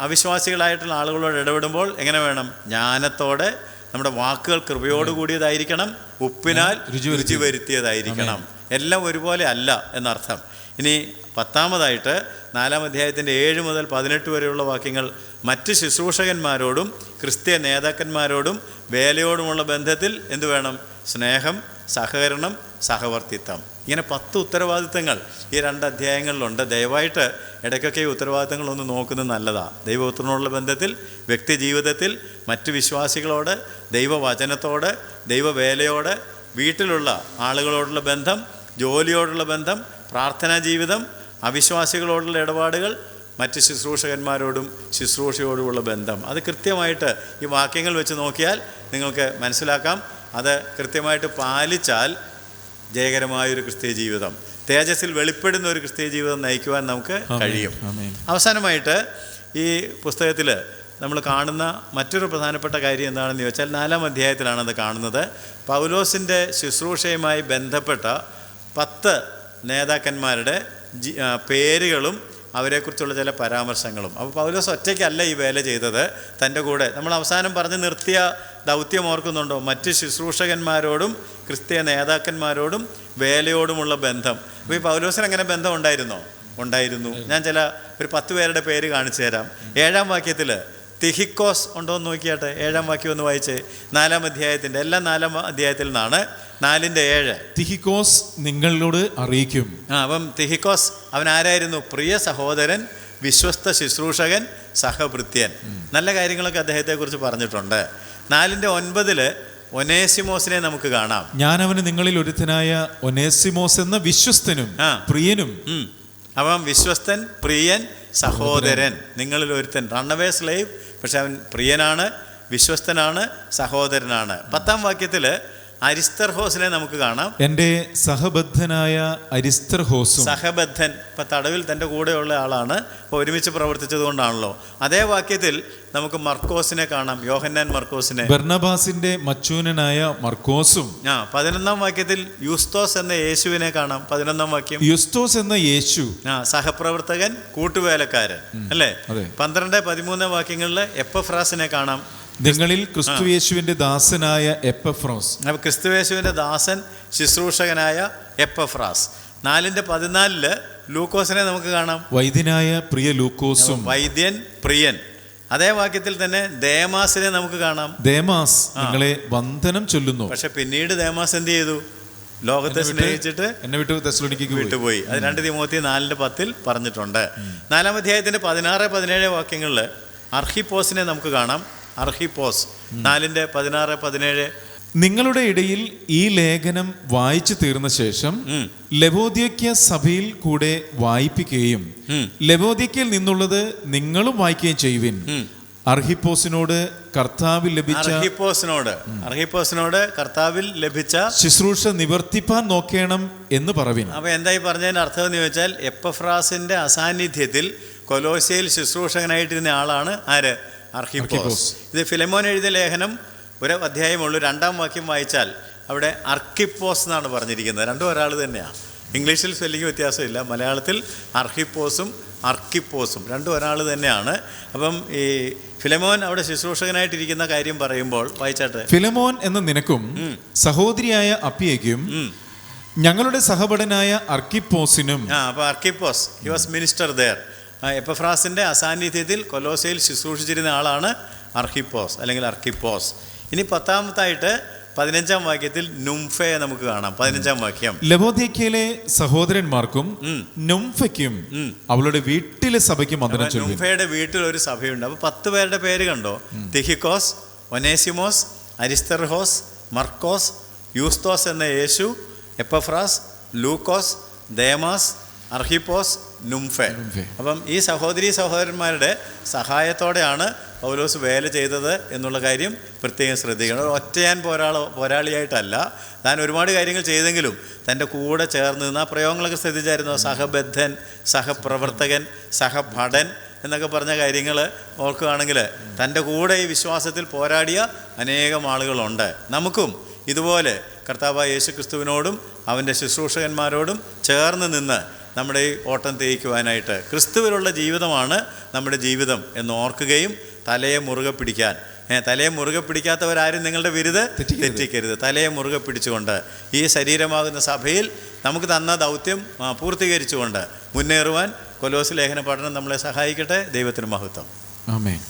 Speaker 1: അവിശ്വാസികളായിട്ടുള്ള ആളുകളോട് ഇടപെടുമ്പോൾ എങ്ങനെ വേണം? ജ്ഞാനത്തോടെ, നമ്മുടെ വാക്കുകൾ കൃപയോടുകൂടിയതായിരിക്കണം, ഉപ്പിനാൽ രുചി വരുത്തിയതായിരിക്കണം. എല്ലാം ഒരുപോലെ അല്ല എന്നർത്ഥം. ഇനി 10-ാമതായിട്ട് 4-ാം അധ്യായത്തിൻ്റെ 7 മുതൽ 18 വരെയുള്ള വാക്യങ്ങൾ മറ്റ് ശുശ്രൂഷകന്മാരോടും ക്രിസ്തീയ നേതാക്കന്മാരോടും വേലയോടുമുള്ള ബന്ധത്തിൽ എന്തു വേണം? സ്നേഹം, സഹകരണം, സഹവർത്തിത്വം. ഇങ്ങനെ 10 ഉത്തരവാദിത്തങ്ങൾ ഈ 2 അധ്യായങ്ങളിലുണ്ട്. ദയവായിട്ട് ഇടയ്ക്കൊക്കെ ഈ ഉത്തരവാദിത്തങ്ങളൊന്ന് നോക്കുന്നത് നല്ലതാണ്. ദൈവപുത്രനോടുള്ള ബന്ധത്തിൽ, വ്യക്തി ജീവിതത്തിൽ, മറ്റ് വിശ്വാസികളോട്, ദൈവവചനത്തോട്, ദൈവവേലയോട്, വീട്ടിലുള്ള ആളുകളോടുള്ള ബന്ധം, ജോലിയോടുള്ള ബന്ധം, പ്രാർത്ഥനാ ജീവിതം, അവിശ്വാസികളോടുള്ള ഇടപാടുകൾ, മറ്റ് ശുശ്രൂഷകന്മാരോടും ശുശ്രൂഷയോടുമുള്ള ബന്ധം. അത് കൃത്യമായിട്ട് ഈ വാക്യങ്ങൾ വെച്ച് നോക്കിയാൽ നിങ്ങൾക്ക് മനസ്സിലാക്കാം. അത് കൃത്യമായിട്ട് പാലിച്ചാൽ ജയകരമായൊരു ക്രിസ്തീയ ജീവിതം, തേജസ്സിൽ വെളിപ്പെടുന്ന ഒരു ക്രിസ്തീയ ജീവിതം നയിക്കുവാൻ നമുക്ക് കഴിയും. അവസാനമായിട്ട് ഈ പുസ്തകത്തിൽ നമ്മൾ കാണുന്ന മറ്റൊരു പ്രധാനപ്പെട്ട കാര്യം എന്താണെന്ന് ചോദിച്ചാൽ 4-ാം അധ്യായത്തിലാണ് അത് കാണുന്നത്. പൗലോസിൻ്റെ ശുശ്രൂഷയുമായി ബന്ധപ്പെട്ട 10 നേതാക്കന്മാരുടെ പേരുകളും അവരെക്കുറിച്ചുള്ള ചില പരാമർശങ്ങളും. അപ്പോൾ പൗലോസ് ഒറ്റയ്ക്കല്ല ഈ വേല ചെയ്തത്, തൻ്റെ കൂടെ നമ്മൾ അവസാനം പറഞ്ഞ് നിർത്തിയ ദൗത്യം ഓർക്കുന്നുണ്ടോ? മറ്റ് ശുശ്രൂഷകന്മാരോടും ക്രിസ്തീയ നേതാക്കന്മാരോടും വേലയോടുമുള്ള ബന്ധം. അപ്പോൾ ഈ പൗലോസിന് അങ്ങനെ ബന്ധം ഉണ്ടായിരുന്നു. ഞാൻ ഒരു 10 പേരുടെ പേര് കാണിച്ചു തരാം. 7-ാം വാക്യത്തിൽ തിഹിക്കോസ് ഉണ്ടോ എന്ന് നോക്കിയാട്ടെ. 7-ാം വാക്യം ഒന്ന് വായിച്ചേ. 4-ാം അധ്യായത്തിൻ്റെ, എല്ലാം 4-ാം അധ്യായത്തിൽ നിന്നാണ്. 4-7 തിഹിക്കോസ് നിങ്ങളോട് അറിയിക്കും. അപ്പം തിഹിക്കോസ് അവൻ ആരായിരുന്നു? പ്രിയ സഹോദരൻ, വിശ്വസ്ത ശുശ്രൂഷകൻ, സഹഭൃത്യൻ. നല്ല കാര്യങ്ങളൊക്കെ അദ്ദേഹത്തെക്കുറിച്ച് പറഞ്ഞിട്ടുണ്ട്. 4-9 ഒനേസിമോസിനെ നമുക്ക് കാണാം. ഞാൻ അവന് നിങ്ങളിൽ ഒരുത്തനായ ഒനേസിമോസ് എന്ന വിശ്വസ്തനും പ്രിയനും. അവൻ വിശ്വസ്തൻ, പ്രിയൻ, സഹോദരൻ, നിങ്ങളിൽ ഒരുത്തൻ. റണ്ണവേ സ്ലേവ്, പക്ഷെ അവൻ പ്രിയനാണ്, വിശ്വസ്തനാണ്, സഹോദരനാണ്. 10-ാം വാക്യത്തിൽ അരിസ്തർഹോസിനെ നമുക്ക് കാണാം.
Speaker 2: എൻ്റെ സഹബദ്ധനായ അരിസ്തർഹോസും.
Speaker 1: സഹബദ്ധൻ, ഇപ്പം തടവിൽ തൻ്റെ കൂടെയുള്ള ആളാണ്, ഇപ്പോൾ ഒരുമിച്ച് പ്രവർത്തിച്ചത് കൊണ്ടാണല്ലോ. അതേ വാക്യത്തിൽ നമുക്ക് മർക്കോസിനെ കാണാം, യോഹന്നാൻ മർക്കോസിനെ.
Speaker 2: ബർന്നബാസിന്റെ മച്ചൂനനായ മർക്കോസും.
Speaker 1: 11-ാം വാക്യത്തിൽ യൂസ്തോസ് എന്ന യേശുവിനെ കാണാം. 11-ാം വാക്യം
Speaker 2: യൂസ്തോസ് എന്ന യേശു,
Speaker 1: സഹപ്രവർത്തകൻ, കൂട്ടുവേലക്കാരൻ, അല്ലേ? 12-13 വാക്യങ്ങളിൽ എപ്പഫ്രാസിനെ കാണാം.
Speaker 2: നിങ്ങളിൽ ക്രിസ്തുയേശുവിന്റെ ദാസനായ എപ്പഫ്രോസ്.
Speaker 1: അപ്പോൾ ക്രിസ്തുയേശുവിന്റെ ദാസൻ, ശുശ്രൂഷകനായ എപ്പഫ്രാസ്. 4-14 ലൂക്കോസിനെ നമുക്ക് കാണാം.
Speaker 2: വൈദ്യനായ പ്രിയ ലൂക്കോസും.
Speaker 1: വൈദ്യൻ, പ്രിയൻ. അതേ വാക്യത്തിൽ തന്നെ ദേമാസിനെ നമുക്ക് കാണാം.
Speaker 2: ദേമാസ് നിങ്ങളെ വന്ദനം ചൊല്ലുന്നു.
Speaker 1: പക്ഷെ പിന്നീട് ദേമാസ് എന്ത് ചെയ്തു? ലോകത്തെ സ്നേഹിച്ചിട്ട്
Speaker 2: എന്നെ വിട്ടുപോയി.
Speaker 1: വിട്ടുപോയി. അത് 2 തിമോത്തി 4:10 പറഞ്ഞിട്ടുണ്ട്. 4-ാം അധ്യായത്തിന്റെ 16-17 വാക്യങ്ങളിൽ അർഹിപ്പോസിനെ നമുക്ക് കാണാം. അർഹിപ്പോസ് 4:16-17.
Speaker 2: നിങ്ങളുടെ ഇടയിൽ ഈ ലേഖനം വായിച്ചു തീർന്ന ശേഷം ലവോദിക്യ സഭയിൽ കൂടെ വായിപ്പിക്കുകയും ലവോദിക്കയിൽ നിന്നുള്ളത് നിങ്ങളും വായിക്കുകയും ചെയ്യുവിൻ. അർഹിപ്പോസിനോട് കർത്താവിൽ ലഭിച്ച ശുശ്രൂഷ നിവർത്തിപ്പാൻ നോക്കണം എന്ന് പറവിൻ.
Speaker 1: അപ്പൊ എന്തായി പറഞ്ഞതിന്റെ അർത്ഥം എന്ന് ചോദിച്ചാൽ, എപ്പഫ്രാസിന്റെ അസാന്നിധ്യത്തിൽ കൊലോസ്യയിൽ ശുശ്രൂഷകനായിട്ടിരുന്ന ആളാണ് ആര്? അർഹിപ്പോസ്. ഇത് ഫിലെമോൻ എഴുതിയ ലേഖനം 1 അധ്യായമുള്ളൂ. 2-ാം വാക്യം വായിച്ചാൽ അവിടെ അർക്കിപ്പോസ് എന്നാണ് പറഞ്ഞിരിക്കുന്നത്. രണ്ടും ഒരാൾ തന്നെയാണ്. ഇംഗ്ലീഷിൽ സ്പെല്ലിംഗ് വ്യത്യാസമില്ല. മലയാളത്തിൽ അർഹിപ്പോസും അർക്കിപ്പോസും രണ്ടും ഒരാൾ തന്നെയാണ്. അപ്പം ഈ ഫിലെമോൻ അവിടെ ശുശ്രൂഷകനായിട്ടിരിക്കുന്ന കാര്യം പറയുമ്പോൾ വായിച്ചാട്ടെ.
Speaker 2: ഫിലെമോൻ എന്ന നിനക്കും സഹോദരിയായ അപ്പിയയ്ക്കും ഞങ്ങളുടെ സഹപടനായ അർക്കിപ്പോസിനും.
Speaker 1: അപ്പോൾ അർക്കിപ്പോസ്, ഹി വാസ് മിനിസ്റ്റർ ദെയർ. എപ്പഫ്രാസിന്റെ അസാന്നിധ്യത്തിൽ കൊലോസ്യയിൽ ശുശ്രൂഷിച്ചിരുന്ന ആളാണ് അർഹിപ്പോസ് അല്ലെങ്കിൽ അർക്കിപ്പോസ്. ഇനി 10-ാമത്തായിട്ട് 15-ാം വാക്യത്തിൽ നുംഫയെ നമുക്ക് കാണാം. 15-ാം വാക്യം,
Speaker 2: ലവോദിക്കയിലെ സഹോദരന്മാർക്കും നുംഫയ്ക്കും അവളുടെ വീട്ടിലെ സഭയ്ക്കും വന്ദനം ചൊല്ലുവിൻ.
Speaker 1: നുംഫയുടെ വീട്ടിൽ ഒരു സഭയുണ്ട്. അപ്പോൾ 10 പേരുടെ പേര് കണ്ടോ? തിഹിക്കോസ്, ഒനേസിമോസ്, അരിസ്തർഹോസ്, മർക്കോസ്, യൂസ്തോസ് എന്ന യേശു, എപ്പഫ്രാസ്, ലൂക്കോസ്, ദേമാസ്, അർഹിപ്പോസ്, നുംഫെ. അപ്പം ഈ സഹോദരന്മാരുടെ സഹായത്തോടെയാണ് പൗലോസ് വേല ചെയ്തത് എന്നുള്ള കാര്യം പ്രത്യേകം ശ്രദ്ധിക്കണം. ഒറ്റയാൻ പോരാളിയായിട്ടല്ല, താൻ ഒരുപാട് കാര്യങ്ങൾ ചെയ്തെങ്കിലും തൻ്റെ കൂടെ ചേർന്ന് നിന്ന് ആ പ്രയോഗങ്ങളൊക്കെ ശ്രദ്ധിച്ചായിരുന്നു. സഹബദ്ധൻ, സഹപ്രവർത്തകൻ, സഹഭടൻ എന്നൊക്കെ പറഞ്ഞ കാര്യങ്ങൾ ഓർക്കുകയാണെങ്കിൽ തൻ്റെ കൂടെ ഈ വിശ്വാസത്തിൽ പോരാടിയ അനേകം ആളുകളുണ്ട്. നമുക്കും ഇതുപോലെ കർത്താവായ യേശു ക്രിസ്തുവിനോടും അവൻ്റെ ശുശ്രൂഷകന്മാരോടും ചേർന്ന് നിന്ന് നമ്മുടെ ഈ ഓട്ടം തേയ്ക്കുവാനായിട്ട്, ക്രിസ്തുവിലുള്ള ജീവിതമാണ് നമ്മുടെ ജീവിതം എന്ന് ഓർക്കുകയും തലയെ മുറുകെ പിടിക്കാൻ, തലയെ മുറുകെ പിടിക്കാത്തവരാരും നിങ്ങളുടെ വിരുത് തെറ്റിക്കരുത്. തലയെ മുറുകെ പിടിച്ചുകൊണ്ട് ഈ ശരീരമാകുന്ന സഭയിൽ നമുക്ക് തന്ന ദൗത്യം പൂർത്തീകരിച്ചുകൊണ്ട് മുന്നേറുവാൻ കൊലോസ് ലേഖന പഠനം നമ്മളെ സഹായിക്കട്ടെ. ദൈവത്തിന് മഹത്വം.
Speaker 2: ആമേൻ.